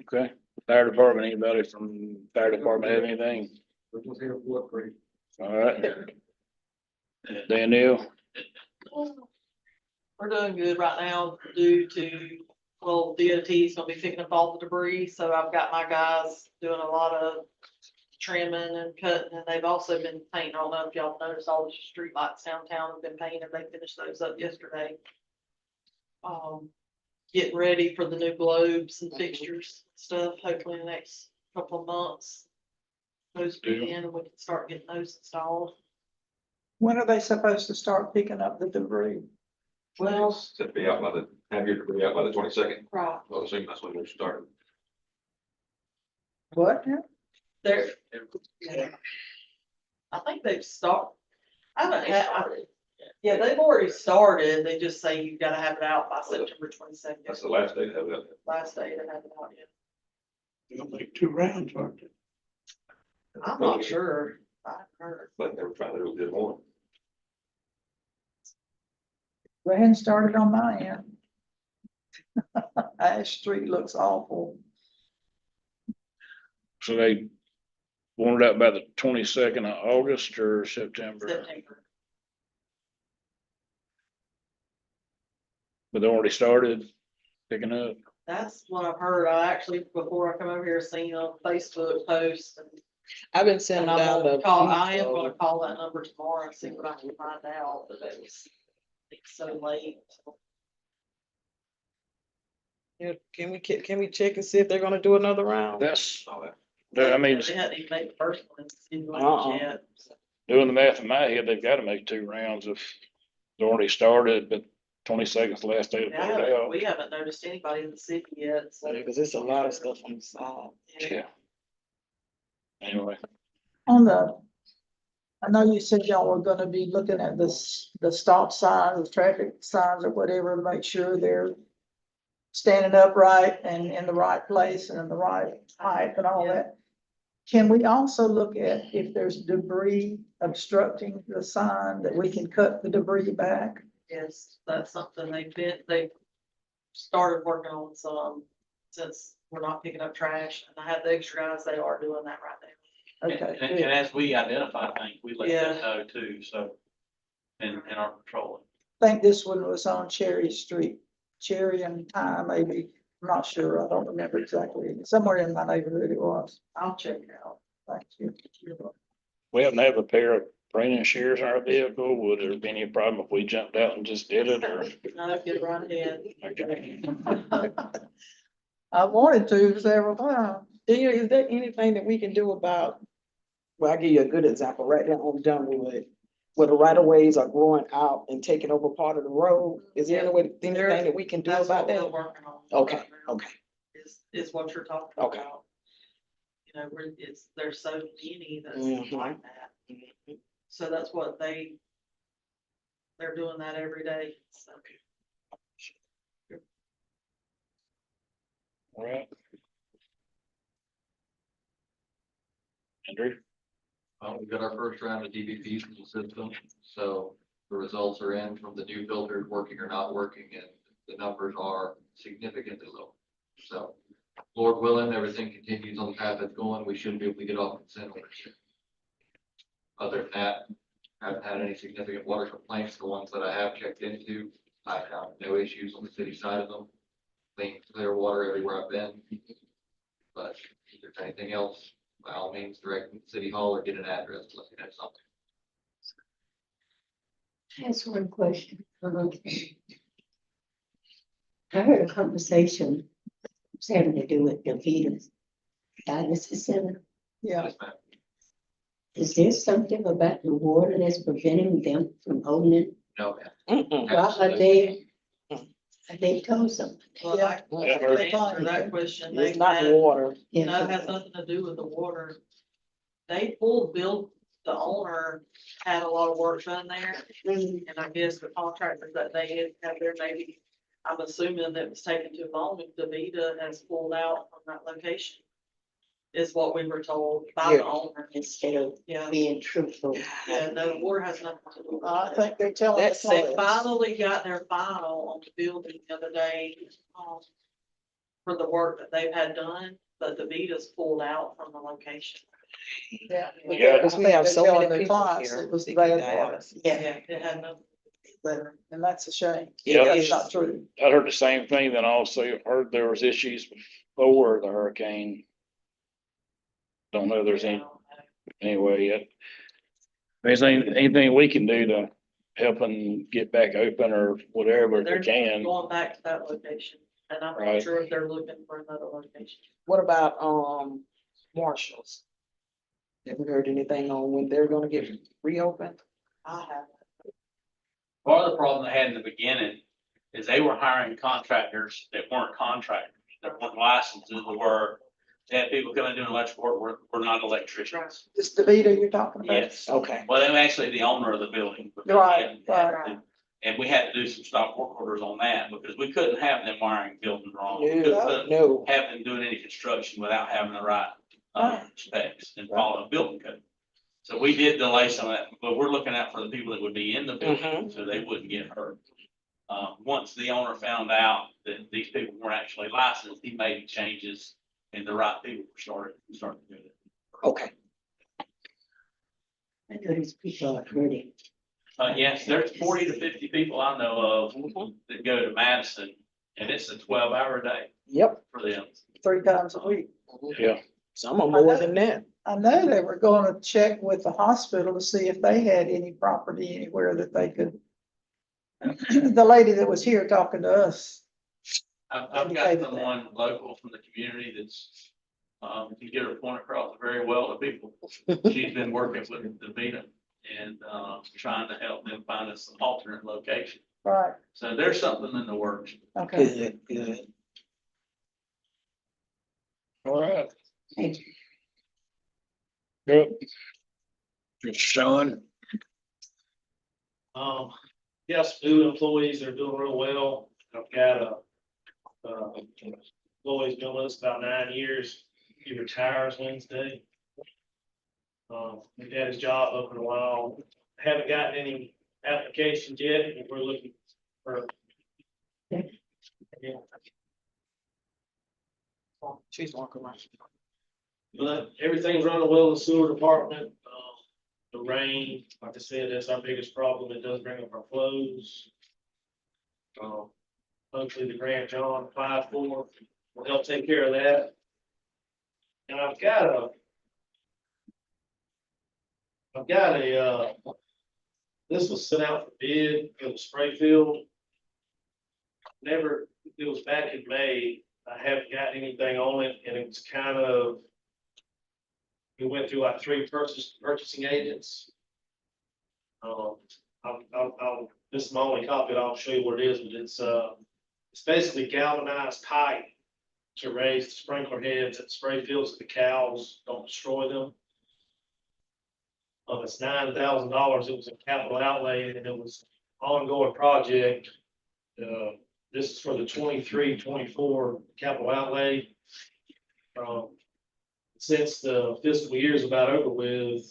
Okay, fire department, anybody from fire department have anything? We're just here for what, Craig? All right. Danielle, We're doing good right now due to, well, DOT's gonna be picking up all the debris, so I've got my guys doing a lot of trimming and cutting, and they've also been painting. I don't know if y'all noticed all the street lights downtown have been painted. They finished those up yesterday. Getting ready for the new globes and fixtures, and stuff, hopefully in the next couple of months. Those will be in and we can start getting those installed. When are they supposed to start picking up the debris? Well, To be out by the, have your degree out by the 22nd. right, Well, I think that's when they're starting. What now? there. I think they've started. I haven't had, yeah, they've already started. They just say you've gotta have it out by September 22nd. That's the last day to have that. Last day to have it out, yeah. You'll make 2 rounds, aren't they? I'm not sure. I haven't heard. But they were trying to do it this morning. They hadn't started on my end. Ash Street looks awful. So they wanted out by the 22nd of August or September, September. but they already started picking up. That's what I've heard. I actually, before I come over here, seen on Facebook post and I've been sending I'm down gonna the. call, I am gonna call that number tomorrow and see what I can find out, but it's so late. Yeah, can we check and see if they're gonna do another round? That's, I mean, They hadn't even made the first one Uh-uh. yet. doing the math in my head, they've got to make 2 rounds if they already started, but 22nd's the last day to put it out. We haven't noticed anybody in the city yet, so. Because it's a lot of stuff on the side. Yeah. Anyway, On the, I know you said y'all were gonna be looking at this, the stop signs, the traffic signs or whatever to make sure they're standing upright and in the right place and in the right height and all that. Can we also look at if there's debris obstructing the sign, that we can cut the debris back? Yes, that's something they started working on some, since we're not picking up trash, and I have the extra guys, they are doing that right now. Okay, And good. as we identify things, we let them Yeah. know too, so, in our patrolling. I think this one was on Cherry Street, Cherry and Pine, maybe, I'm not sure, I don't remember exactly, somewhere in my neighborhood it was. I'll check it out. Thank you. we happen to have a pair of pruning shears in our vehicle. Would there be any problem if we jumped out and just did it or? No, get right ahead. Okay. I wanted to several times. Is there anything that we can do about, well, I'll give you a good example right there on Dunwood, where the right of ways are growing out and taking over part of the road? Is there anything that we can do That's about what we're that? working on. Okay, right now, okay. Is what you're talking Okay. about. You know, there's so many that's Mhm. like that. So that's what they're doing that every day, so. All right. Andrew? We got our first round of DVPs from the system, so the results are in from the new filters working or not working, and the numbers are significantly low. So, Lord willing, everything continues on the path it's going, we should be able to get off consent order soon. Other than that, I haven't had any significant water complaints, the ones that I have checked into, I have no issues on the city side of them. Clean, clear water everywhere I've been. But if there's anything else, by all means, direct me to City Hall or get an address, let me know something. That's one question. I heard a conversation was having to do with Davita's dialysis center. Yeah, Yes, ma'am. Is there something about the water that's preventing them from opening? No, ma'am. Mm-mm. Why are they told something? Well, Yeah. I Yeah. can answer that question. It's They've not had- water. You know, it has nothing to do with the water. They the owner had a lot of work done there, and I guess the contractors that they had there, maybe, I'm assuming that it was taken too long, if Davita has pulled out from that location. Is what we were told by the Yeah. owner. Instead of Yeah, being truthful. yeah, no, water has nothing to do with I it. think they're telling That's us. They finally got their final on the building the other day, for the work that they've had done, but the Vita's pulled out from the location. Yeah. Yeah. Because we have so Telling many the people clients here. it was that bad get water. dialysis. Yeah. Yeah, it had nothing. And that's a shame. Yeah, That's not true. I heard the same thing, then also heard there was issues before the hurricane. Don't know if there's anyway yet. Is there anything we can do to help them get back open or whatever if They're we can? going back to that location, and I'm not Right. sure if they're looking for another location. What about, Marshalls? Have you heard anything on when they're gonna get reopened? I have. Part of the problem they had in the beginning is they were hiring contractors that weren't contractors, that weren't licensed, they had people coming doing electrical work, were not electricians. This DeVita you're talking about? Yes. Okay. Well, they were actually the owner of the building. Right, right. And we had to do some stop work orders on that because we couldn't have them wiring buildings wrong. We couldn't No. have them doing any construction without having the right specs and following building code. So we did delay some of that, but we're looking out for the people that would be in the building, so they wouldn't get hurt. Once the owner found out that these people weren't actually licensed, he made changes and the right people starting to do it. Okay. I know these people are hurting. Yes, there's 40 to 50 people I know of that go to Madison, and it's a 12-hour day Yep, for them. 3 times a week. Yeah. some are more than that. I know they were gonna check with the hospital to see if they had any property anywhere that they could. The lady that was here talking to us, I've got someone local from the community that's, can get her point across very well to people. She's been working with the Vita and, trying to help them find us some alternate location. right, So there's something in the works. okay. Good. All right. Thank you. Yep. Mr. Sean, Yes, new employees are doing real well. I've got employee's been with us about 9 years. He retires Wednesday. We've had his job open a while. Haven't gotten any applications yet, and we're looking for. Yeah. She's walking around. But everything's running well in the sewer department. The rain, like I said, that's our biggest problem. It does bring up our flows. Hopefully the grant John applied for will help take care of that. And I've got a, this was sent out for bid for the spray field. Never, it was back in May. I haven't got anything on it, and it was kind of, we went through like 3 purchasing agents. This is my only copy, I'll show you what it is, but it's basically galvanized pipe to raise the sprinkler heads at spray fields so the cows don't destroy them. It's $9,000. It was a capital outlay, and it was ongoing project. This is for the 23-24 capital outlay. Since the fiscal year is about over with,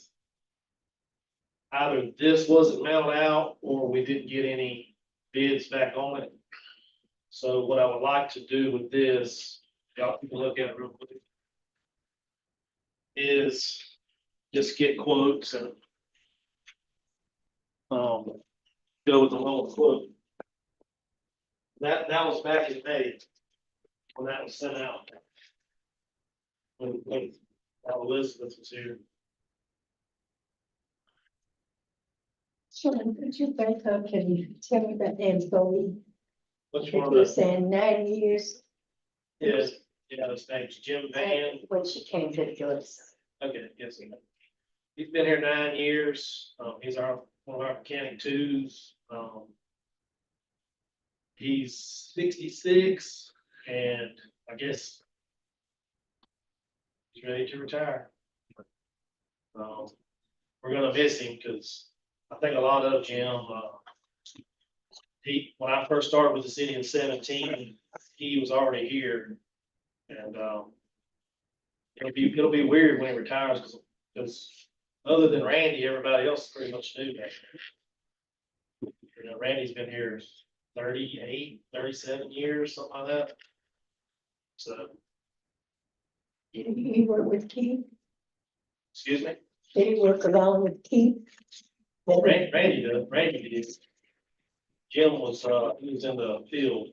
either this wasn't mailed out or we didn't get any bids back on it. So what I would like to do with this, y'all can look at it real quick, is just get quotes and go with the lowest quote. That was back in May when that was sent out. When Elizabeth was here. Sean, could you back up? Can you tell me about employee? Which If one? you're saying 9 years, Yes, yeah, his name's Jim Van. when she came to Joyce. Okay, yes. He's been here 9 years. He's one of our mechanic twos. He's 66 and I guess he's ready to retire. We're gonna miss him because I think a lot of Jim, when I first started with the city in 17, he was already here. And, it'll be weird when he retires because other than Randy, everybody else is pretty much new back there. You know, Randy's been here 38, 37 years, something like that. So, Did he work with Keith? excuse me, Did he work along with Keith? Randy did. Jim was, he was in the field.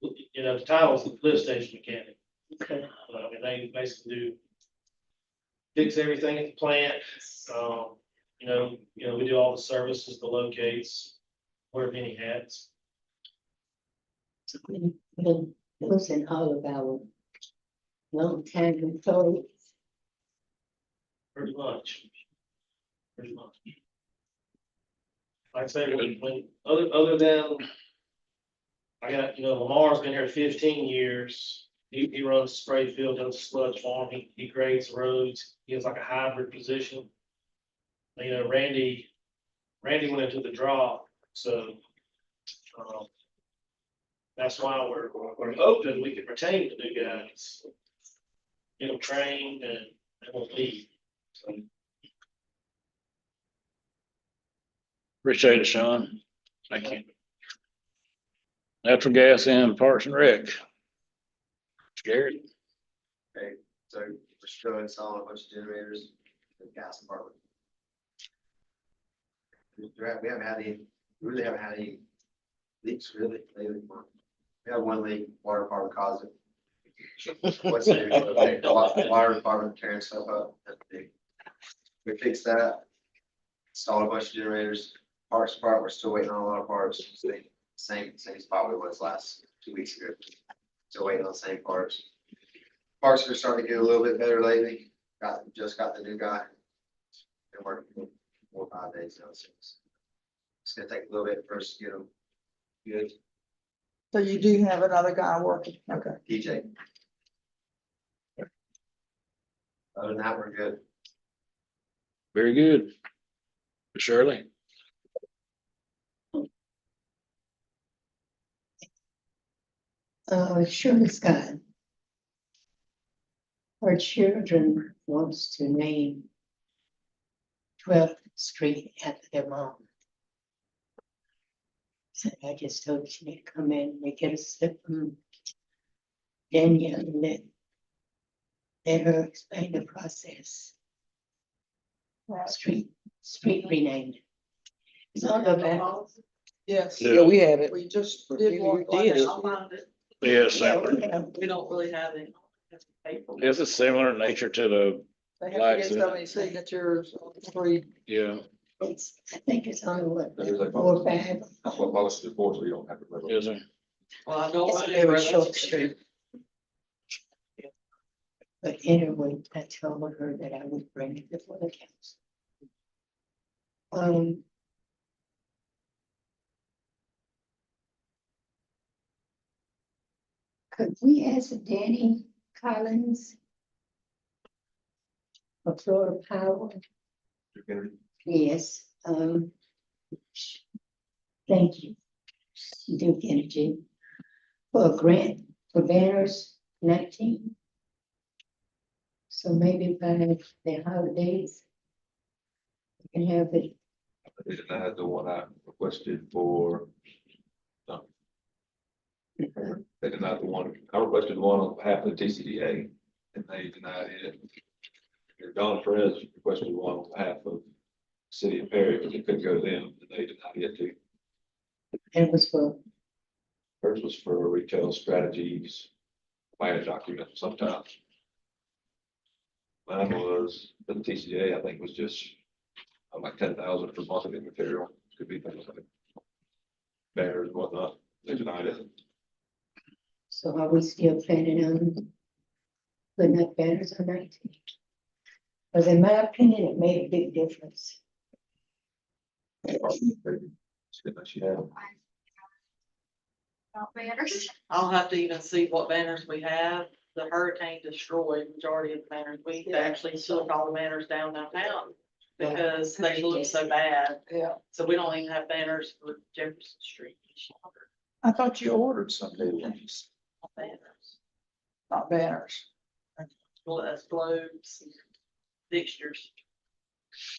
You know, the title is lift station mechanic. Okay. I mean, they basically fix everything at the plant. You know, we do all the services, the locates, wear many hats. Those in all of our long-time employees. Pretty much. Like I say, when other than, I got, Lamar's been here 15 years. He runs spray field, does sludge farm. He grades roads. He has like a hybrid position. Randy went into the draw, so that's why we're hoping we can retain the new guys, get them trained, and they won't leave. So, appreciate it, Sean. Thank you. Natural gas and Parks and Rec. Gary, Okay, so we're still installing a bunch of generators in the gas department. We haven't had any, we really haven't had any leaks really lately. We had one leak, water department caused it. What's it? Water department tearing stuff up. We fixed that. Installed a bunch of generators. Parks department, we're still waiting on a lot of parts. Same spot we was last 2 weeks ago. Still waiting on the same parts. Parks are starting to get a little bit better lately. Just got the new guy. Been working 4 or 5 days now. So it's gonna take a little bit first to get them good. So you do have another guy working, okay. DJ. Other than that, we're good. very good. Shirley, Shirley Scott. Her children wants to name 12th Street after their mom. So I just told her she need to come in and get a slip from Danielle and let her explain the process. Street renamed. It's on the map. Yes. Yeah, we have it. We just did one. We did it. I'll find it. yeah, Yeah, similar. we We don't really have it. It's paper. This is similar in nature to the, They have to get so many signatures on 3. yeah, It's, I think it's only what, There's like 4 or 5. That's what most of the boards, so you don't have to. is it? Well, I know. It's what a it is, very that's- short street. But anyway, I told her that I would bring it before the council. Could we ask Danny Collins of Florida Power? Yes, thank you, Duke Energy, for a grant for banners 19. So maybe by the holidays, we can have it. They denied the one I requested for. No. They denied the one, I requested one on behalf of the TCDA, and they denied it. Don Perez requested one on behalf of City of Perry, but it couldn't go to them, and they denied it too. And it was for, Hers was for retail strategies, plan documents sometimes. Mine was, the TCDA, I think was just like 10,000 for marketing material, could be things like banners and whatnot, they denied it. so are we still planning on putting up banners on 19? Because in my opinion, it made a big difference. About banners. I'll have to even see what banners we have. The hurricane destroyed majority of the banners. We Yeah. actually took all the banners down downtown because they look so bad. Yeah, So we don't even have banners for Jefferson Street. I thought you ordered some new ones, Banners, not banners. globes, fixtures.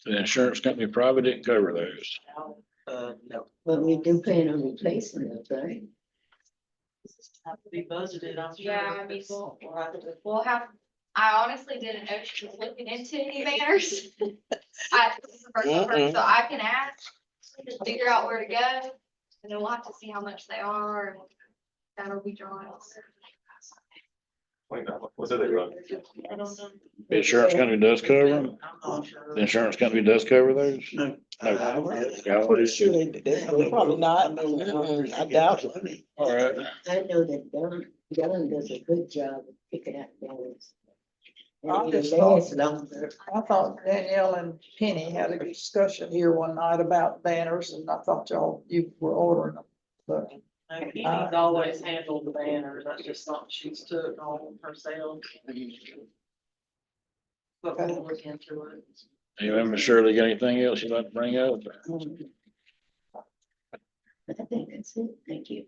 The insurance company probably didn't cover those. No. But we do plan on replacing those, right? Have to be budgeted, I'm sure. Yeah, I mean, We'll have to- We'll have, I honestly didn't know she was looking into any banners. This is the first I've heard, so I can ask, figure out where to go, and then we'll have to see how much they are, and that'll be drawn. What's it they run? I don't know. The insurance company does cover them, I'm not sure. the insurance company does cover those. No. No. Pretty sure they probably not. I doubt it. All right, I know that Dylan does a good job of picking out banners. I And just it thought- lasts longer. I thought Danielle and Penny had a discussion here one night about banners, and I thought you were ordering them, but. No, Penny's always handled the banners, that's just something she's took on herself. But we'll look into it. you remember Shirley, got anything else you'd like to bring up? But I think that's it, thank you.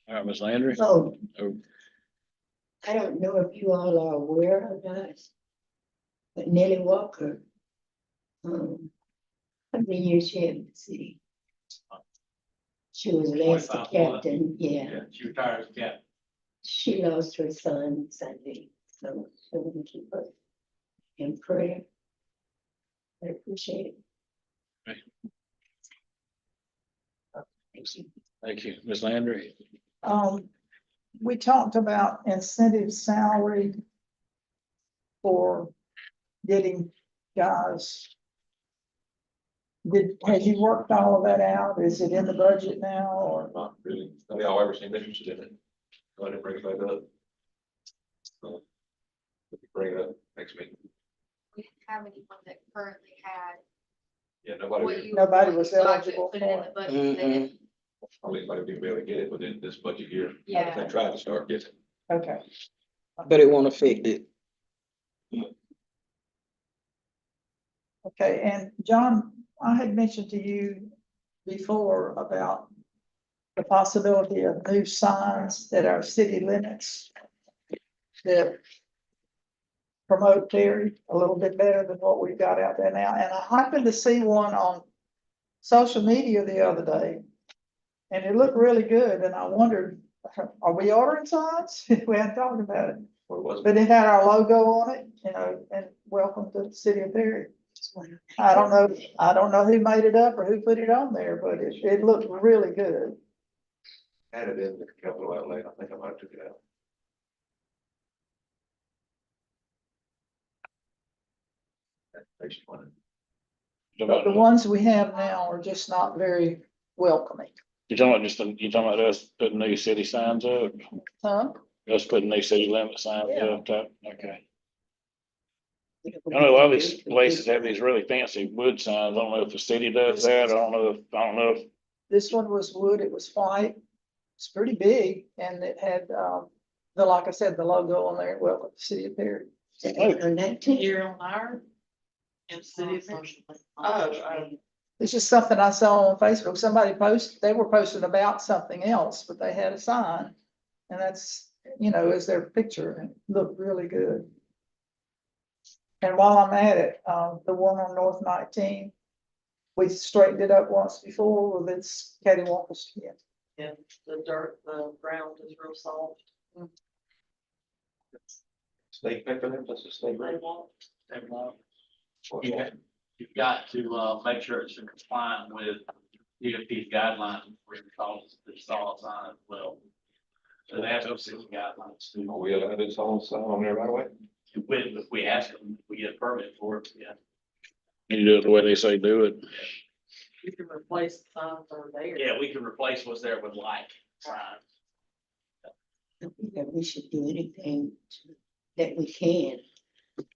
All right, Ms. Landry? Oh. Oh. I don't know if you all are aware or not, but Nellie Walker, how many years she had in the city? She was last 25 captain, yeah. She retired as captain. She lost her son Sunday, so we can keep her in prayer. I appreciate it. Right. Thank you. Thank you, Ms. Landry. We talked about incentive salary for getting guys. Have you worked all of that out? Is it in the budget now or? Not really, I mean, I've ever seen interested in it. I didn't bring it back up. So, we can bring it up next meeting. We didn't have anyone that currently had. Yeah, Nobody was eligible Put it in for the budget. They didn't. probably anybody will be able to get it within this budget year. Yeah. They tried to start getting. Okay. But it won't affect it. Okay, and John, I had mentioned to you before about the possibility of new signs at our city limits that promote Terry a little bit better than what we've got out there now. And I happened to see one on social media the other day, and it looked really good, and I wondered, are we ordering signs? We hadn't talked about it, What was it? but it had our logo on it, you know, and welcome to the city of Perry. I don't know who made it up or who put it on there, but it looked really good. Had it in the capital outlay, I think I might have took it out. Page 20. But the ones we have now are just not very welcoming. You talking about us putting new city signs up, Huh? us putting new city limit signs Yeah. up, okay. I know a lot of these places have these really fancy wood signs. I don't know if the city does that. I don't know if, This one was wood, it was white. It's pretty big and it had, like I said, the logo on there, welcome to City of Perry. Here on our, in city. It's just something I saw on Facebook. Somebody they were posting about something else, but they had a sign. And that's, you know, is their picture and it looked really good. And while I'm at it, the one on North 19, we straightened it up once before with its cattywampus skin. Yeah, the ground is real soft. State paper, that's a state. They won't. Yeah, you've got to, make sure it's in compliance with DOT guidelines for the install sign as well. So they have those city guidelines too. Are we allowed to install a sign on there right away? If we ask them, we get a permit for it, yeah. you do it the way they say do it. You can replace the signs that are there. Yeah, we can replace what's there with light signs. I think that we should do anything that we can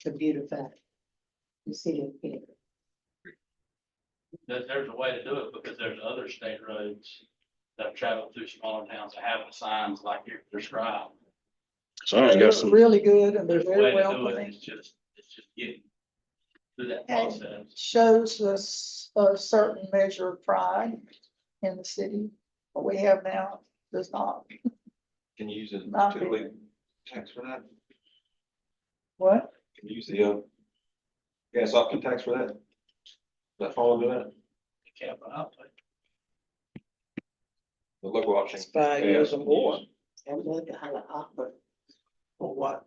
to beautify the city of Perry. There's a way to do it because there's other state roads that travel through smaller towns that have the signs like you're described. Someone's They got look some, really good and they're There's a way very to do it, welcoming. it's just getting through that And process. shows us a certain measure of pride in the city. What we have now does not. Can you use the Not utility tax for that? What? Can you use the, gas option tax for that? Does that fall into that? Yeah, but I'll play. The local option. It's 5 years or more. And look at how the opera. For what?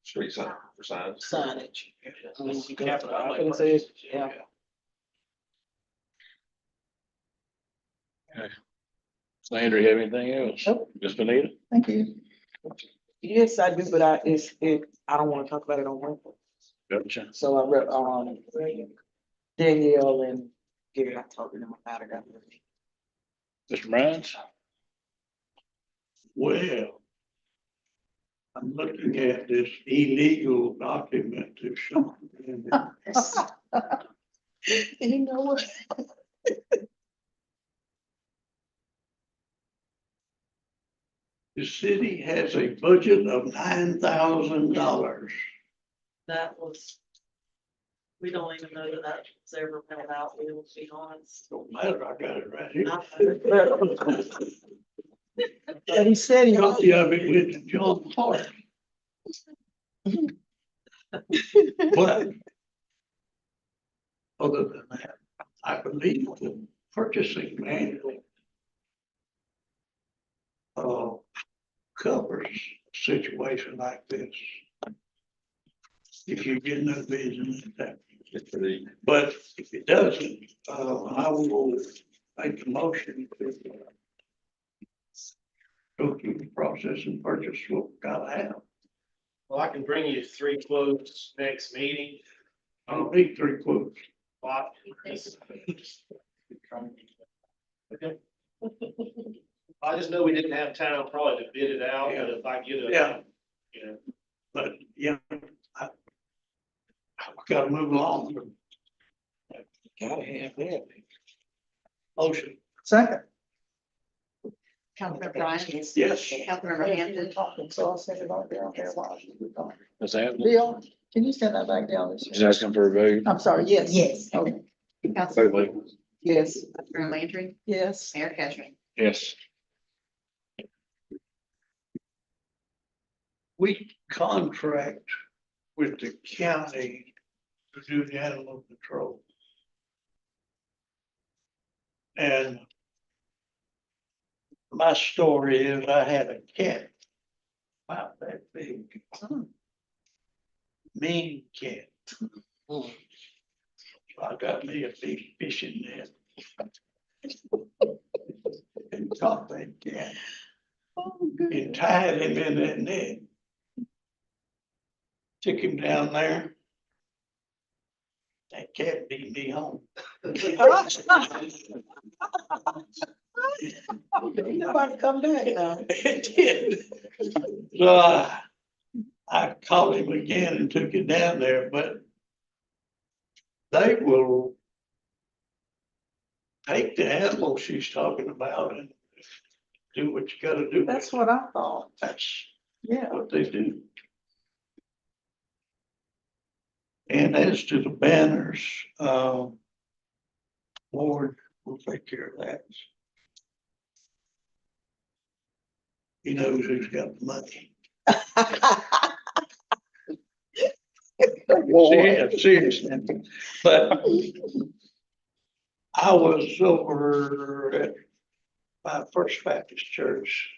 Street sign for signs. Signage. Capital outlay I'm gonna say, purposes, yeah. Andrew, you have anything else? Nope. Ms. Benita? Thank you. Yes, I do, but I don't wanna talk about it on Wednesday. Gotcha. So I read, Danielle and Gary, I told them about it. Mr. Rhines? Well, I'm looking at this illegal document that's shown. You know what? The city has a budget of $9,000. That was. We don't even know that that was ever paid out, we will be honest. Don't matter, I got it right here. But he said he was. Copy of it went to John Clark. But other than that, I believe the purchasing manual covers a situation like this. If you get no bids in that. But if it doesn't, I will make a motion to go through the process and purchase what we gotta have. Well, I can bring you 3 quotes next meeting. I don't need 3 quotes. But- Okay. I just know we didn't have time probably to bid it out, but if I get a. Yeah. You know, But, yeah, I gotta move along. Gotta have that. Motion, Second. Councilmember Brian. yes. Councilmember Hampton. So I'll send it on down there while you're gone. Ms. Hampton, Bill, can you send that back down this just year? asking for a vote. I'm sorry, yes. Yes. Okay, Councilmember yes, Landry. yes. Mayor Cashman. Yes. We contract with the county to do the animal control. And my story is I had a cat about that big. Mean cat. So I got me a big fishing net. And caught that cat. And tied him in that net. Took him down there. That cat beat me home. Nobody come back now. It did. So I called him again and took it down there, but they will take the animal she's talking about and do what you gotta do. That's what I thought, That's yeah. what they do. And as to the banners, Ward will take care of that. He knows who's got the money. Seriously, but I was over at my First Baptist Church.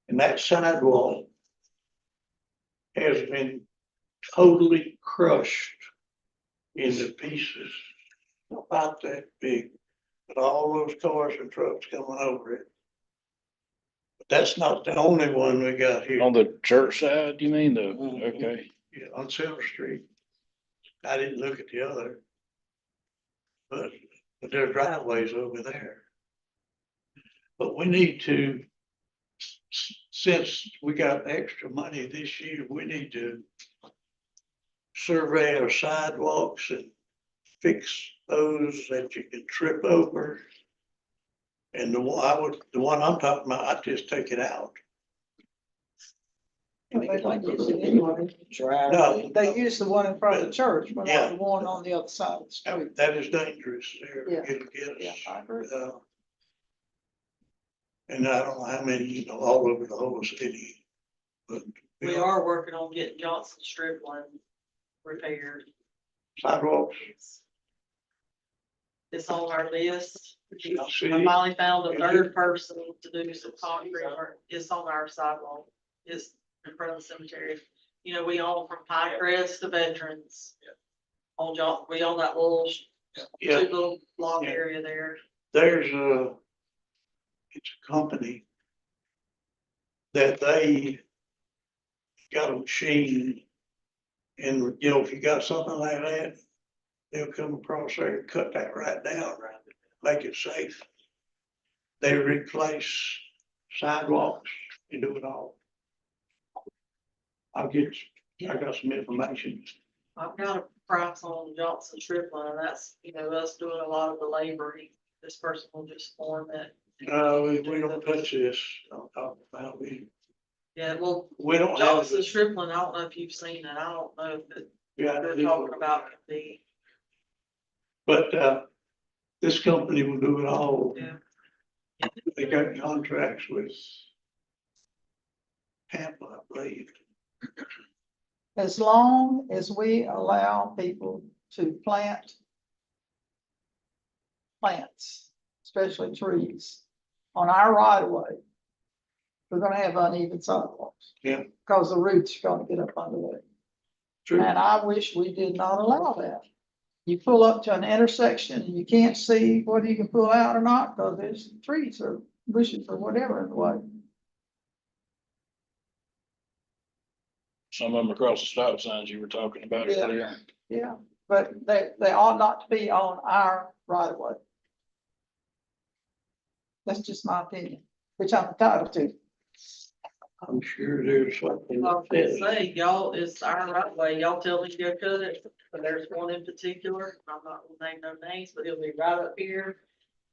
And that sidewalk has been totally crushed into pieces about that big. With all those cars and trucks coming over it. But that's not the only one we got here. On the church side, you mean, okay. Yeah, on Silver Street. I didn't look at the other. But there are driveways over there. But we need to, since we got extra money this year, we need to survey our sidewalks and fix those that you can trip over. And the one I'm talking about, I just take it out. They like use it anyway. No, They use the one in front of the church, but Yeah. not the one on the other side of the street. that is dangerous there. Yeah. It'll get us. Yeah, I agree. And I don't know how many, all over the whole city. But We are working on getting Johnson Strip line repaired. sidewalks, It's on our list. I city, finally found a third person to do some concrete work. It's on our sidewalk. It's in front of the cemetery. You know, we own from Pinecrest to Veterans. On John, we own that little, yeah, two little block Yeah. area there. there's it's a company that they got a machine. And, if you got something like that, they'll come across there and cut that right down, make it safe. They replace sidewalks and do it all. I got some information. I've got a price on Johnson Strip line. That's, us doing a lot of the laboring. This person will just form it. We don't touch this, I'm talking about, Yeah, well, we don't have. Johnson Strip line, I don't know if you've seen it. I don't know if it, Yeah, they're talking about the, but, this company will do it all. Yeah. They got contracts with Tampa, I believe. As long as we allow people to plant plants, especially trees, on our right of way, we're gonna have uneven sidewalks. Yeah. Cause the roots are gonna get up under there. True. And I wish we did not allow that. You pull up to an intersection and you can't see whether you can pull out or not, cause there's trees or bushes or whatever in the way. Some of them across the stop signs you were talking about Yeah. earlier. Yeah, but they ought not to be on our right of way. That's just my opinion, which I'm entitled to. I'm sure there's something. I was that gonna says- say, y'all, it's our right way, y'all tell me to go cut it, but there's one in particular, I'm not gonna name no names, but he'll be right up here.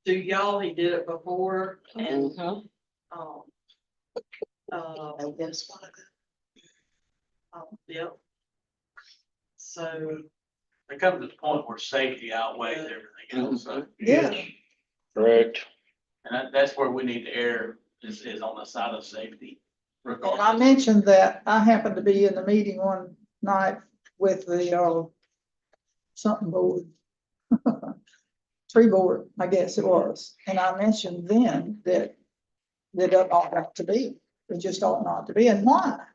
To y'all, he did it before, and, Mhm. oh, That's one of them. yep. So, It comes to the point where safety outweighs everything else, so, Yeah. Correct. and that's where we need to err, is on the side of safety. And I Regardless. mentioned that I happened to be in the meeting one night with the, something board. Tree board, I guess it was, and I mentioned then that it ought not to be, it just ought not to be, and why?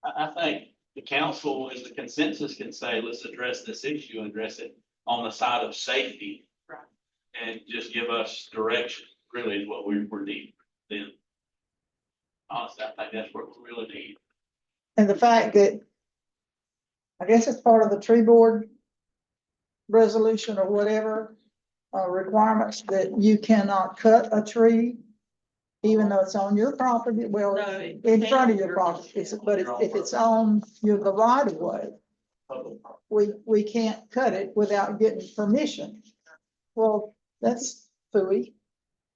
I think the council, as the consensus, can say, let's address this issue and address it on the side of safety. Right. And just give us direction, really, is what we're needing then. Honestly, I think that's what we really need. And the fact that, I guess it's part of the tree board resolution or whatever, requirements that you cannot cut a tree, even though it's on your property, well, no. it in front of can't- your property, but if it's on the right of way, we can't cut it without getting permission. Well, that's phooey.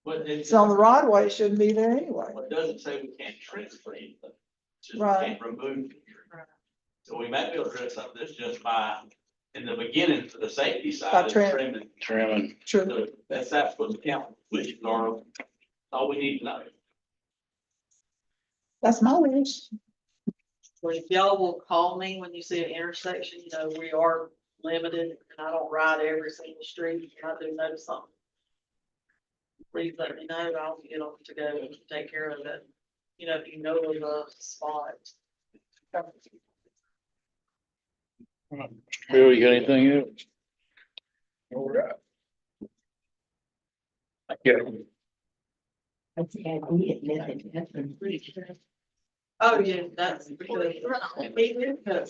But It's on the right of way, it shouldn't be there anyway. It doesn't say we can't transfer anything. It's just we Right. can't remove. the tree. So we might be able to address some of this just by, in the beginning, for the safety By side, is trimming. trimming. True. So that's what the council wishes are. All we need to know. That's my wish. Well, if y'all will call me when you see an intersection, you know, we are limited, and I don't ride every single street, if I do notice something. Please let me know, I'll get them to go and take care of it, you know, if you know of a spot. Bill, you got anything else? All right. Yeah. I think I did, nothing, that's been pretty sure. Oh, yeah, that's because.